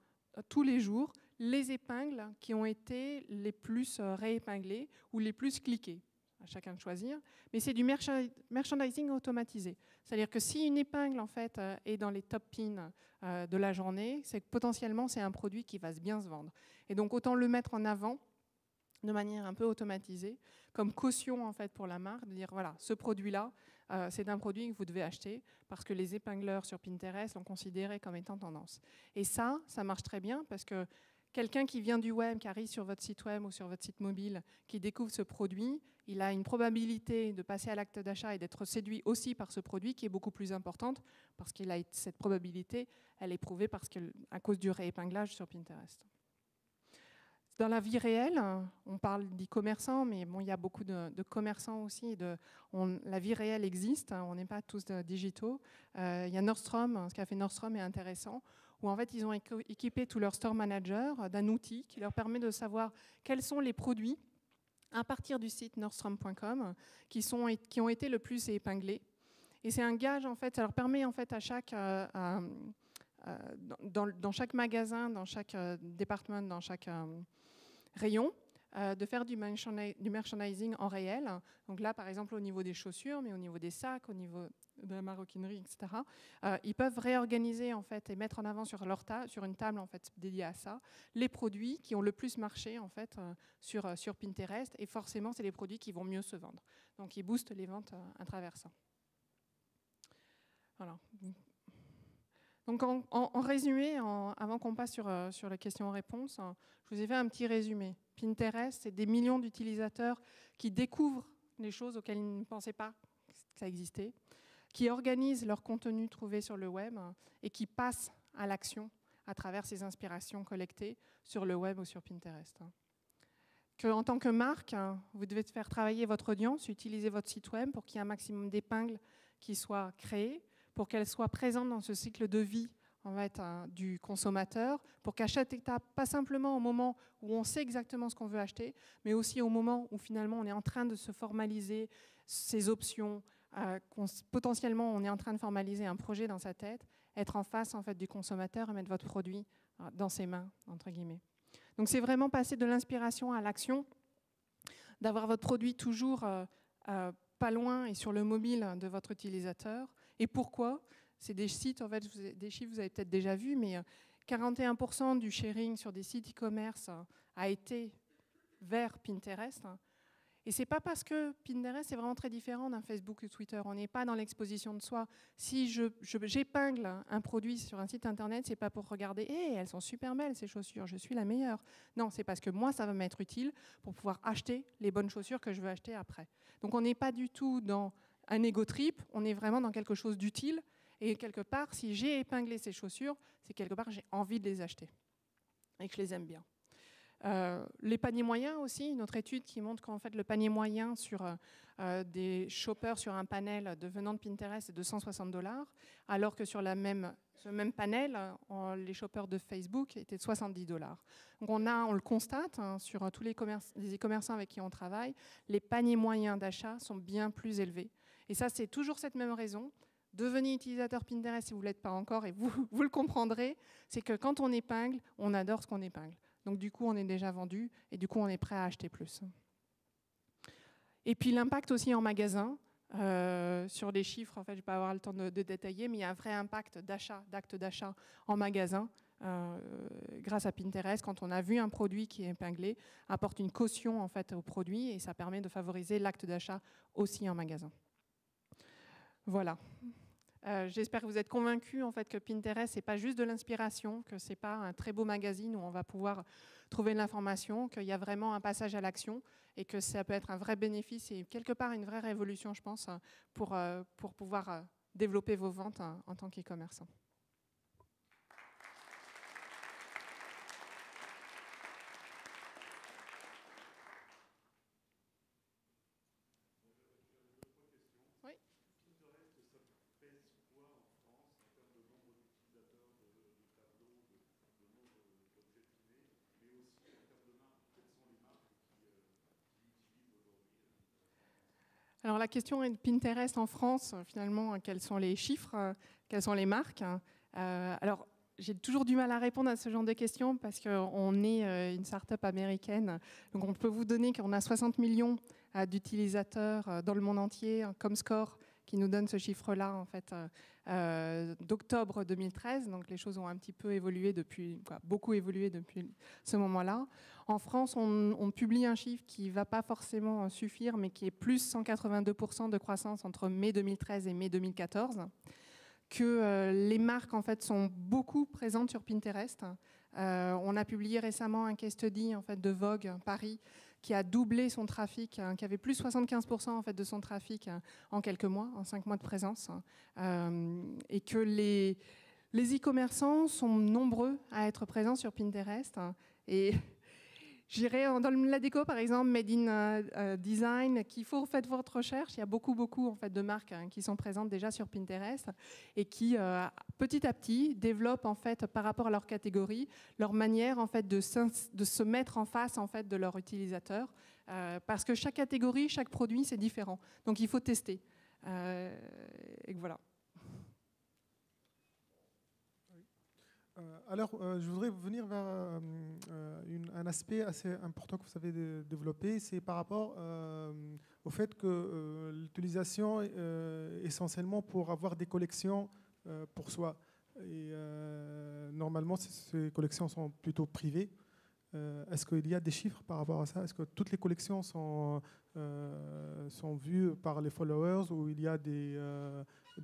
tous les jours les épingles qui ont été les plus réépinglées ou les plus cliquées. À chacun de choisir. Mais c'est du merchandising automatisé. C'est-à-dire que si une épingle en fait, est dans les top pins de la journée, c'est que potentiellement c'est un produit qui va bien se vendre. Et donc autant le mettre en avant de manière un peu automatisée, comme caution en fait, pour la marque, de dire voilà, ce produit-là, c'est un produit que vous devez acheter parce que les épingleurs sur Pinterest l'ont considéré comme étant tendance. Et ça marche très bien parce que quelqu'un qui vient du web, qui arrive sur votre site web ou sur votre site mobile, qui découvre ce produit, il a une probabilité de passer à l'acte d'achat et d'être séduit aussi par ce produit qui est beaucoup plus importante parce qu'il a cette probabilité, elle est prouvée à cause du réépinglage sur Pinterest. Dans la vie réelle, on parle d'e-commerçants, mais bon, il y a beaucoup de commerçants aussi. La vie réelle existe, on n'est pas tous digitaux. Il y a Nordstrom, ce qu'a fait Nordstrom est intéressant, où en fait ils ont équipé tous leurs store managers d'un outil qui leur permet de savoir quels sont les produits à partir du site nordstrom.com qui ont été le plus épinglés. Et c'est un gage, en fait, ça leur permet en fait à chaque dans chaque magasin, dans chaque département, dans chaque rayon, de faire du merchandising en réel. Donc là, par exemple, au niveau des chaussures, mais au niveau des sacs, au niveau de la maroquinerie, etc. Ils peuvent réorganiser en fait et mettre en avant sur une table en fait dédiée à ça les produits qui ont le plus marché en fait sur Pinterest. Et forcément, c'est les produits qui vont mieux se vendre. Donc, ils boostent les ventes à travers ça. Voilà. Donc en résumé, avant qu'on passe sur les questions-réponses, je vous ai fait un petit résumé. Pinterest, c'est des millions d'utilisateurs qui découvrent des choses auxquelles ils ne pensaient pas que ça existait, qui organisent leur contenu trouvé sur le web et qui passent à l'action à travers ces inspirations collectées sur le web ou sur Pinterest. En tant que marque, vous devez faire travailler votre audience, utiliser votre site web pour qu'il y ait un maximum d'épingles qui soient créées, pour qu'elles soient présentes dans ce cycle de vie en fait, du consommateur, pour qu'à chaque étape, pas simplement au moment où on sait exactement ce qu'on veut acheter, mais aussi au moment où finalement on est en train de se formaliser ses options, potentiellement on est en train de formaliser un projet dans sa tête, être en face en fait, du consommateur et mettre votre produit dans ses mains, entre guillemets. Donc c'est vraiment passer de l'inspiration à l'action, d'avoir votre produit toujours pas loin et sur le mobile de votre utilisateur. Et pourquoi? C'est des sites, en fait, des chiffres vous avez peut-être déjà vu, mais 41% du sharing sur des sites e-commerce a été vers Pinterest. Et ce n'est pas parce que Pinterest est vraiment très différent d'un Facebook ou Twitter. On n'est pas dans l'exposition de soi. Si j'épingle un produit sur un site internet, ce n'est pas pour regarder « elles sont super belles ces chaussures, je suis la meilleure ». Non, c'est parce que moi, ça va m'être utile pour pouvoir acheter les bonnes chaussures que je veux acheter après. Donc on n'est pas du tout dans un ego trip, on est vraiment dans quelque chose d'utile. Et quelque part, si j'ai épinglé ces chaussures, c'est quelque part j'ai envie de les acheter et que je les aime bien. Les paniers moyens aussi, une autre étude qui montre qu'en fait le panier moyen sur des shoppers sur un panel venant de Pinterest est de 160 $, alors que sur ce même panel, les shoppers de Facebook étaient de 70 $. Donc on le constate sur tous les e-commerçants avec qui on travaille, les paniers moyens d'achat sont bien plus élevés. Et ça, c'est toujours cette même raison. Devenez utilisateur Pinterest si vous ne l'êtes pas encore, et vous le comprendrez, c'est que quand on épingle, on adore ce qu'on épingle. Donc du coup, on est déjà vendu et du coup, on est prêt à acheter plus. Et puis l'impact aussi en magasin, sur les chiffres, en fait, je ne vais pas avoir le temps de détailler, mais il y a un vrai impact d'acte d'achat en magasin grâce à Pinterest. Quand on a vu un produit qui est épinglé, apporte une caution en fait, au produit et ça permet de favoriser l'acte d'achat aussi en magasin. Voilà. J'espère que vous êtes convaincus en fait, que Pinterest, ce n'est pas juste de l'inspiration, que ce n'est pas un très beau magazine où on va pouvoir trouver de l'information, qu'il y a vraiment un passage à l'action et que ça peut être un vrai bénéfice et quelque part une vraie révolution, je pense, pour pouvoir développer vos ventes en tant qu'e-commerçant. Alors la question est de Pinterest en France, finalement, quels sont les chiffres, quelles sont les marques. Alors j'ai toujours du mal à répondre à ce genre de questions parce qu'on est une start-up américaine. Donc on peut vous donner qu'on a 60 millions d'utilisateurs dans le monde entier, comme Score, qui nous donne ce chiffre-là en fait, d'octobre 2013. Donc les choses ont un petit peu évolué depuis, beaucoup évolué depuis ce moment-là. En France, on publie un chiffre qui ne va pas forcément suffire, mais qui est plus 182% de croissance entre mai 2013 et mai 2014. Que les marques en fait, sont beaucoup présentes sur Pinterest. On a publié récemment un case study en fait, de Vogue Paris qui a doublé son trafic, qui avait plus 75% en fait, de son trafic en quelques mois, en 5 mois de présence. Et que les e-commerçants sont nombreux à être présents sur Pinterest. Et j'irai dans la déco, par exemple, Made in Design, qu'il faut faites votre recherche. Il y a beaucoup en fait, de marques qui sont présentes déjà sur Pinterest et qui, petit à petit, développent en fait, par rapport à leur catégorie, leur manière en fait, de se mettre en face en fait, de leurs utilisateurs. Parce que chaque catégorie, chaque produit, c'est différent. Donc il faut tester. Et voilà. Alors, je voudrais venir vers un aspect assez important que vous avez développé, c'est par rapport au fait que l'utilisation essentiellement pour avoir des collections pour soi. Et normalement, ces collections sont plutôt privées. Est-ce qu'il y a des chiffres par rapport à ça? Est-ce que toutes les collections sont vues par les followers ou il y a des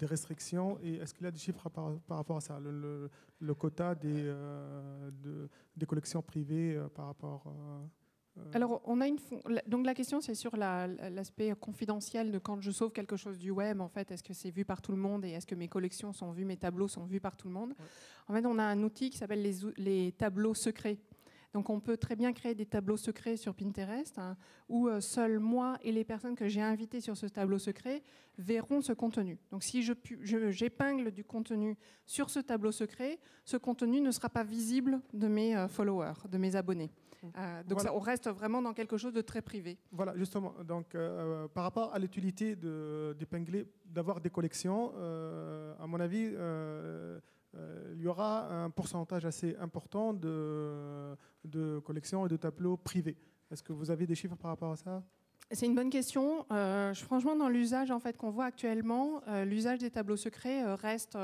restrictions? Et est-ce qu'il y a des chiffres par rapport à ça, le quota des collections privées par rapport Alors, donc la question, c'est sur l'aspect confidentiel de quand je sauve quelque chose du web, en fait, est-ce que c'est vu par tout le monde et est-ce que mes collections sont vues, mes tableaux sont vus par tout le monde? En fait, on a un outil qui s'appelle les tableaux secrets. Donc on peut très bien créer des tableaux secrets sur Pinterest où seul moi et les personnes que j'ai invitées sur ce tableau secret verront ce contenu. Donc si j'épingle du contenu sur ce tableau secret, ce contenu ne sera pas visible de mes followers, de mes abonnés. Donc voilà. On reste vraiment dans quelque chose de très privé. Voilà, justement. Donc, par rapport à l'utilité d'épingler, d'avoir des collections, à mon avis, il y aura un pourcentage assez important de collections et de tableaux privés. Est-ce que vous avez des chiffres par rapport à ça? C'est une bonne question. Franchement, dans l'usage en fait, qu'on voit actuellement, l'usage des tableaux secrets reste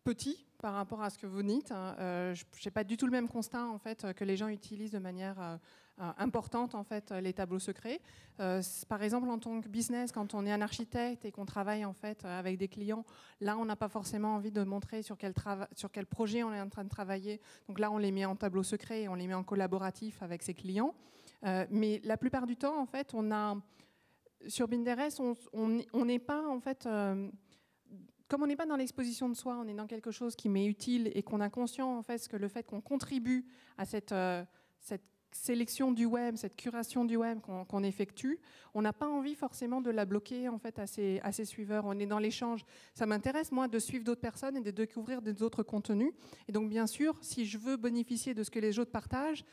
petit par rapport à ce que vous dites. Je n'ai pas du tout le même constat en fait, que les gens utilisent de manière importante en fait, les tableaux secrets. Par exemple, en tant que business, quand on est un architecte et qu'on travaille en fait, avec des clients, là, on n'a pas forcément envie de montrer sur quel projet on est en train de travailler. Donc là, on les met en tableau secret et on les met en collaboratif avec ses clients. Mais la plupart du temps, en fait, sur Pinterest, on n'est pas en fait... comme on n'est pas dans l'exposition de soi, on est dans quelque chose qui m'est utile et qu'on a conscience en fait que le fait qu'on contribue à cette sélection du web, cette curation du web qu'on effectue, on n'a pas envie forcément de la bloquer en fait à ses suiveurs. On est dans l'échange. Ça m'intéresse moi de suivre d'autres personnes et de découvrir d'autres contenus. Et donc bien sûr, si je veux bénéficier de ce que les autres partagent,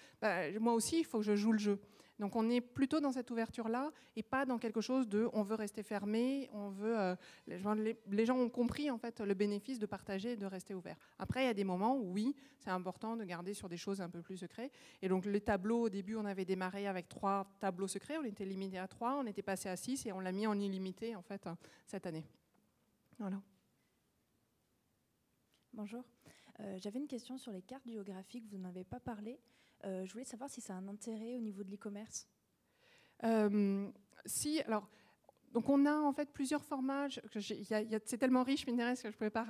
moi aussi il faut que je joue le jeu. Donc on est plutôt dans cette ouverture-là et pas dans quelque chose de on veut rester fermé, on veut, les gens ont compris en fait le bénéfice de partager et de rester ouvert. Après, il y a des moments où oui, c'est important de garder sur des choses un peu plus secrètes. Et donc les tableaux, au début, on avait démarré avec 3 tableaux secrets, on était limité à 3, on était passé à 6 et on l'a mis en illimité en fait cette année. Voilà. Bonjour. J'avais une question sur les cartes géographiques, vous n'en avez pas parlé. Je voulais savoir si ça a un intérêt au niveau de l'e-commerce. Si, alors, donc on a en fait plusieurs formats. C'est tellement riche, Pinterest, que je ne pouvais pas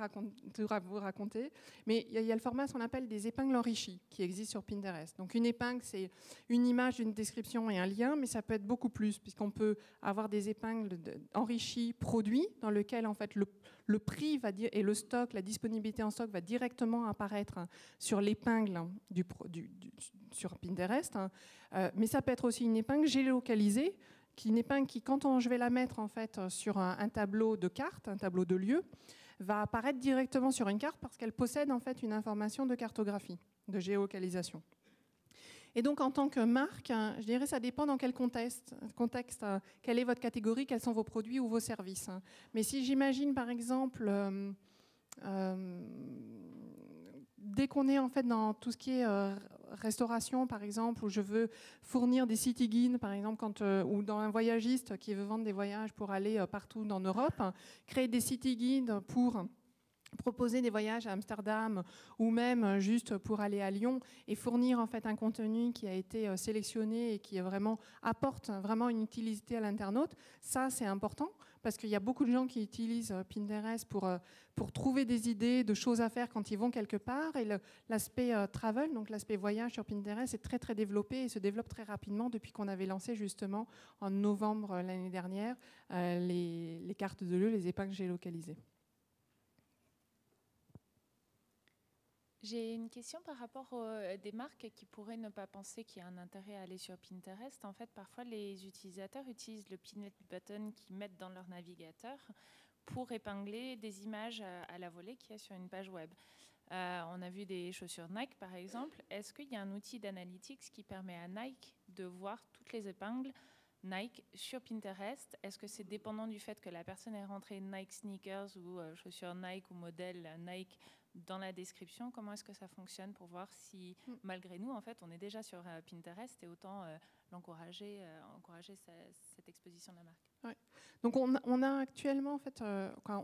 vous raconter. Mais il y a le format, ce qu'on appelle des épingles enrichies, qui existe sur Pinterest. Donc une épingle, c'est une image, une description et un lien, mais ça peut être beaucoup plus, puisqu'on peut avoir des épingles enrichies produits, dans lequel en fait le prix et le stock, la disponibilité en stock va directement apparaître sur l'épingle sur Pinterest. Mais ça peut être aussi une épingle géolocalisée, une épingle qui, quand je vais la mettre en fait sur un tableau de carte, un tableau de lieu, va apparaître directement sur une carte parce qu'elle possède en fait une information de cartographie, de géolocalisation. Et donc, en tant que marque, je dirais ça dépend dans quel contexte, quelle est votre catégorie, quels sont vos produits ou vos services. Mais si j'imagine, par exemple, dès qu'on est en fait dans tout ce qui est restauration, par exemple, où je veux fournir des city guides, par exemple, ou dans un voyagiste qui veut vendre des voyages pour aller partout en Europe, créer des city guides pour proposer des voyages à Amsterdam ou même juste pour aller à Lyon et fournir en fait un contenu qui a été sélectionné et qui apporte vraiment une utilité à l'internaute, ça c'est important parce qu'il y a beaucoup de gens qui utilisent Pinterest pour trouver des idées de choses à faire quand ils vont quelque part et l'aspect travel, donc l'aspect voyage sur Pinterest est très très développé et se développe très rapidement depuis qu'on avait lancé justement en novembre l'année dernière les cartes de lieu, les épingles géolocalisées. J'ai une question par rapport aux des marques qui pourraient ne pas penser qu'il y a un intérêt à aller sur Pinterest. En fait, parfois, les utilisateurs utilisent le pin button qu'ils mettent dans leur navigateur pour épingler des images à la volée qu'il y a sur une page web. On a vu des chaussures Nike, par exemple. Est-ce qu'il y a un outil d'analytics qui permet à Nike de voir toutes les épingles Nike sur Pinterest? Est-ce que c'est dépendant du fait que la personne ait rentré Nike sneakers ou chaussures Nike ou modèle Nike dans la description? Comment est-ce que ça fonctionne pour voir si, malgré nous, en fait, on est déjà sur Pinterest et autant encourager cette exposition de la marque? Ouais. Donc on a actuellement, en fait,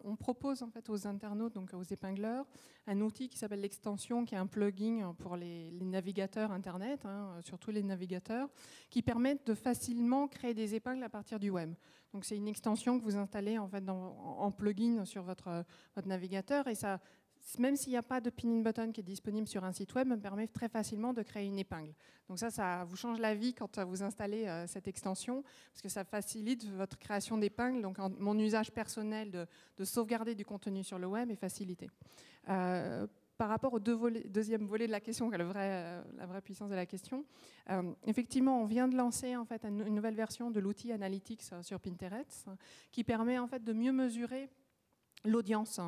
on propose en fait aux internautes, donc aux épingleurs, un outil qui s'appelle l'extension, qui est un plugin pour les navigateurs Internet, surtout les navigateurs, qui permettent de facilement créer des épingles à partir du web. Donc c'est une extension que vous installez en fait en plugin sur votre navigateur et ça, même s'il n'y a pas de pin button qui est disponible sur un site web, me permet très facilement de créer une épingle. Donc ça vous change la vie quand vous installez cette extension, parce que ça facilite votre création d'épingles. Donc mon usage personnel de sauvegarder du contenu sur le web est facilité. Par rapport au deuxième volet de la question, la vraie puissance de la question, effectivement, on vient de lancer en fait une nouvelle version de l'outil Analytics sur Pinterest, qui permet en fait de mieux mesurer l'audience.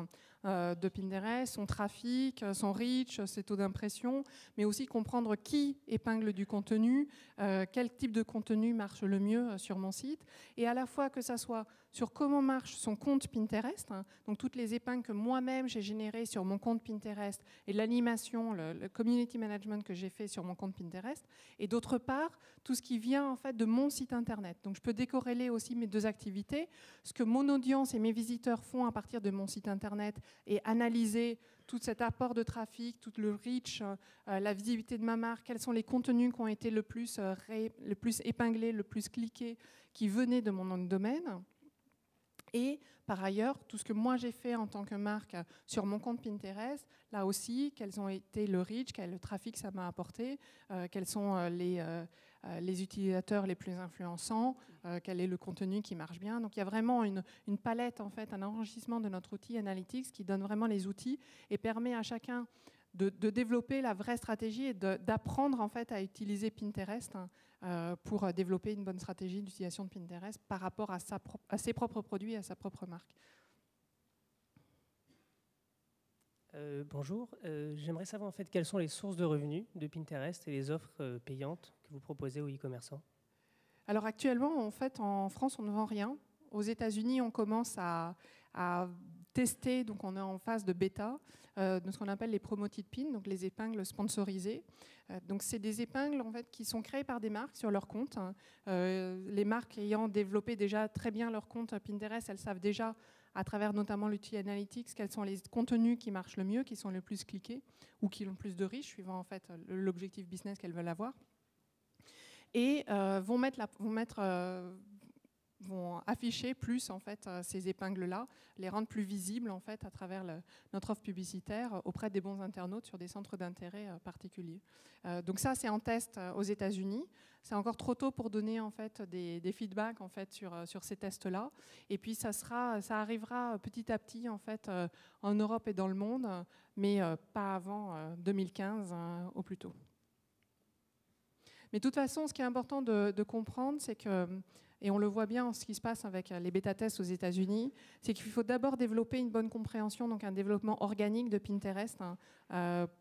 de Pinterest, son trafic, son reach, ses taux d'impression, mais aussi comprendre qui épingle du contenu, quel type de contenu marche le mieux sur mon site, et à la fois que ça soit sur comment marche son compte Pinterest, donc toutes les épingles que moi-même j'ai générées sur mon compte Pinterest et l'animation, le community management que j'ai fait sur mon compte Pinterest, et d'autre part, tout ce qui vient en fait de mon site internet. Donc je peux décorréler aussi mes deux activités, ce que mon audience et mes visiteurs font à partir de mon site internet et analyser tout cet apport de trafic, tout le reach, la visibilité de ma marque, quels sont les contenus qui ont été le plus épinglés, le plus cliqués, qui venaient de mon nom de domaine. Et par ailleurs, tout ce que moi j'ai fait en tant que marque sur mon compte Pinterest, là aussi, quels ont été le reach, quel le trafic ça m'a apporté, quels sont les utilisateurs les plus influençants, quel est le contenu qui marche bien. Donc il y a vraiment une palette, en fait, un enrichissement de notre outil Analytics qui donne vraiment les outils et permet à chacun de développer la vraie stratégie et d'apprendre en fait à utiliser Pinterest pour développer une bonne stratégie d'utilisation de Pinterest par rapport à ses propres produits et à sa propre marque. Bonjour, j'aimerais savoir en fait quelles sont les sources de revenus de Pinterest et les offres payantes que vous proposez aux e-commerçants. Alors actuellement, en fait, en France, on ne vend rien. Aux États-Unis, on commence à tester, donc on est en phase de bêta, de ce qu'on appelle les promoted pins, donc les épingles sponsorisées. Donc c'est des épingles en fait, qui sont créées par des marques sur leur compte. Les marques ayant développé déjà très bien leur compte Pinterest, elles savent déjà, à travers notamment l'outil Analytics, quels sont les contenus qui marchent le mieux, qui sont le plus cliqués ou qui ont le plus de reach, suivant en fait l'objectif business qu'elles veulent avoir. Et vont afficher plus en fait ces épingles-là, les rendre plus visibles en fait à travers notre offre publicitaire auprès des bons internautes sur des centres d'intérêt particuliers. Donc ça c'est en test aux États-Unis. C'est encore trop tôt pour donner en fait des feedbacks en fait sur ces tests-là. Et puis ça arrivera petit à petit en fait en Europe et dans le monde, mais pas avant 2015 au plus tôt. Mais de toute façon, ce qui est important de comprendre, c'est que, et on le voit bien en ce qui se passe avec les bêta-tests aux États-Unis, c'est qu'il faut d'abord développer une bonne compréhension, donc un développement organique de Pinterest,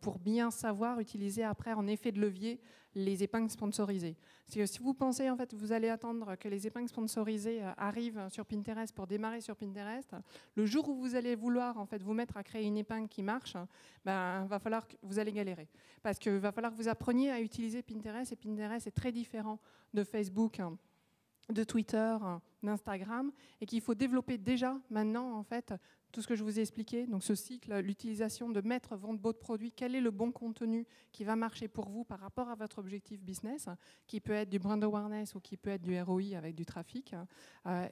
pour bien savoir utiliser après en effet de levier les épingles sponsorisées. Si vous pensez en fait vous allez attendre que les épingles sponsorisées arrivent sur Pinterest pour démarrer sur Pinterest, le jour où vous allez vouloir en fait vous mettre à créer une épingle qui marche, va falloir que vous allez galérer parce qu'il va falloir que vous appreniez à utiliser Pinterest, et Pinterest est très différent de Facebook, de Twitter, d'Instagram, et qu'il faut développer déjà maintenant en fait tout ce que je vous ai expliqué, donc ce cycle, l'utilisation de mettre votre produit, quel est le bon contenu qui va marcher pour vous par rapport à votre objectif business, qui peut être du brand awareness ou qui peut être du ROI avec du trafic,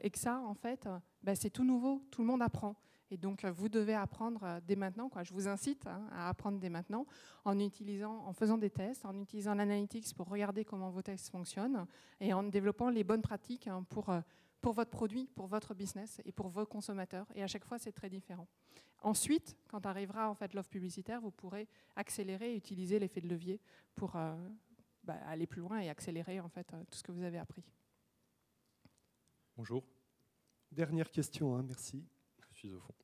et que ça en fait c'est tout nouveau, tout le monde apprend. Et donc, vous devez apprendre dès maintenant, quoi. Je vous incite à apprendre dès maintenant en faisant des tests, en utilisant l'analytics pour regarder comment vos tests fonctionnent et en développant les bonnes pratiques pour votre produit, pour votre business et pour vos consommateurs. Et à chaque fois, c'est très différent. Ensuite, quand arrivera en fait, l'offre publicitaire, vous pourrez accélérer et utiliser l'effet de levier pour aller plus loin et accélérer en fait, tout ce que vous avez appris. Bonjour. Dernière question, merci. Je suis au fond.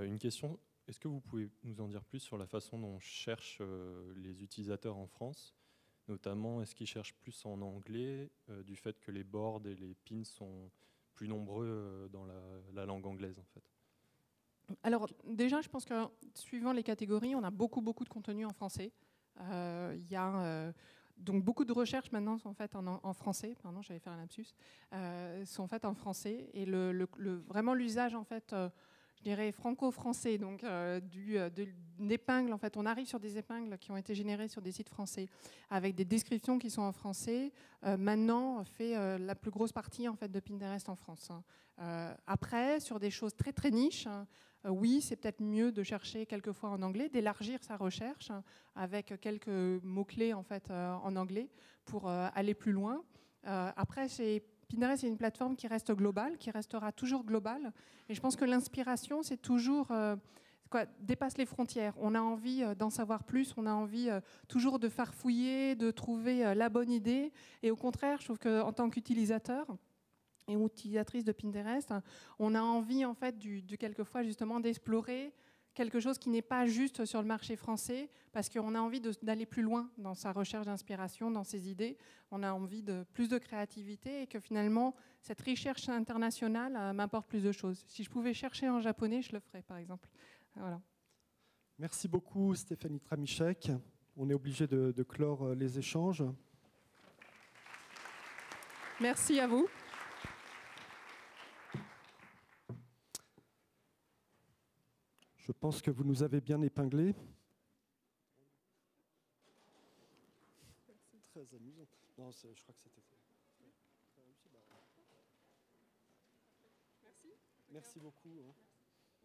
Une question, est-ce que vous pouvez nous en dire plus sur la façon dont cherchent les utilisateurs en France? Notamment, est-ce qu'ils cherchent plus en anglais, du fait que les boards et les pins sont plus nombreux dans la langue anglaise en fait? Alors déjà, je pense que suivant les catégories, on a beaucoup de contenu en français. Il y a donc beaucoup de recherches maintenant sont faites en français. Pardon, j'allais faire un lapsus. Sont faites en français et vraiment l'usage en fait, je dirais franco-français, donc d'épingles. En fait, on arrive sur des épingles qui ont été générées sur des sites français avec des descriptions qui sont en français. Maintenant, fait la plus grosse partie en fait de Pinterest en France. Après, sur des choses très niches. Oui, c'est peut-être mieux de chercher quelquefois en anglais, d'élargir sa recherche avec quelques mots-clés en fait, en anglais pour aller plus loin. Après, Pinterest, c'est une plateforme qui reste globale, qui restera toujours globale. Et je pense que l'inspiration, c'est toujours dépasse les frontières. On a envie d'en savoir plus, on a envie toujours de farfouiller, de trouver la bonne idée. Et au contraire, je trouve qu'en tant qu'utilisateur, et utilisatrices de Pinterest, on a envie en fait quelquefois justement d'explorer quelque chose qui n'est pas juste sur le marché français, parce qu'on a envie d'aller plus loin dans sa recherche d'inspiration, dans ses idées. On a envie de plus de créativité et que finalement, cette recherche internationale m'apporte plus de choses. Si je pouvais chercher en japonais, je le ferais, par exemple. Voilà. Merci beaucoup, Stéphanie Tramischek. On est obligé de clore les échanges. Merci à vous. Je pense que vous nous avez bien épinglés. C'est très amusant. Non, je crois que c'était... Merci beaucoup.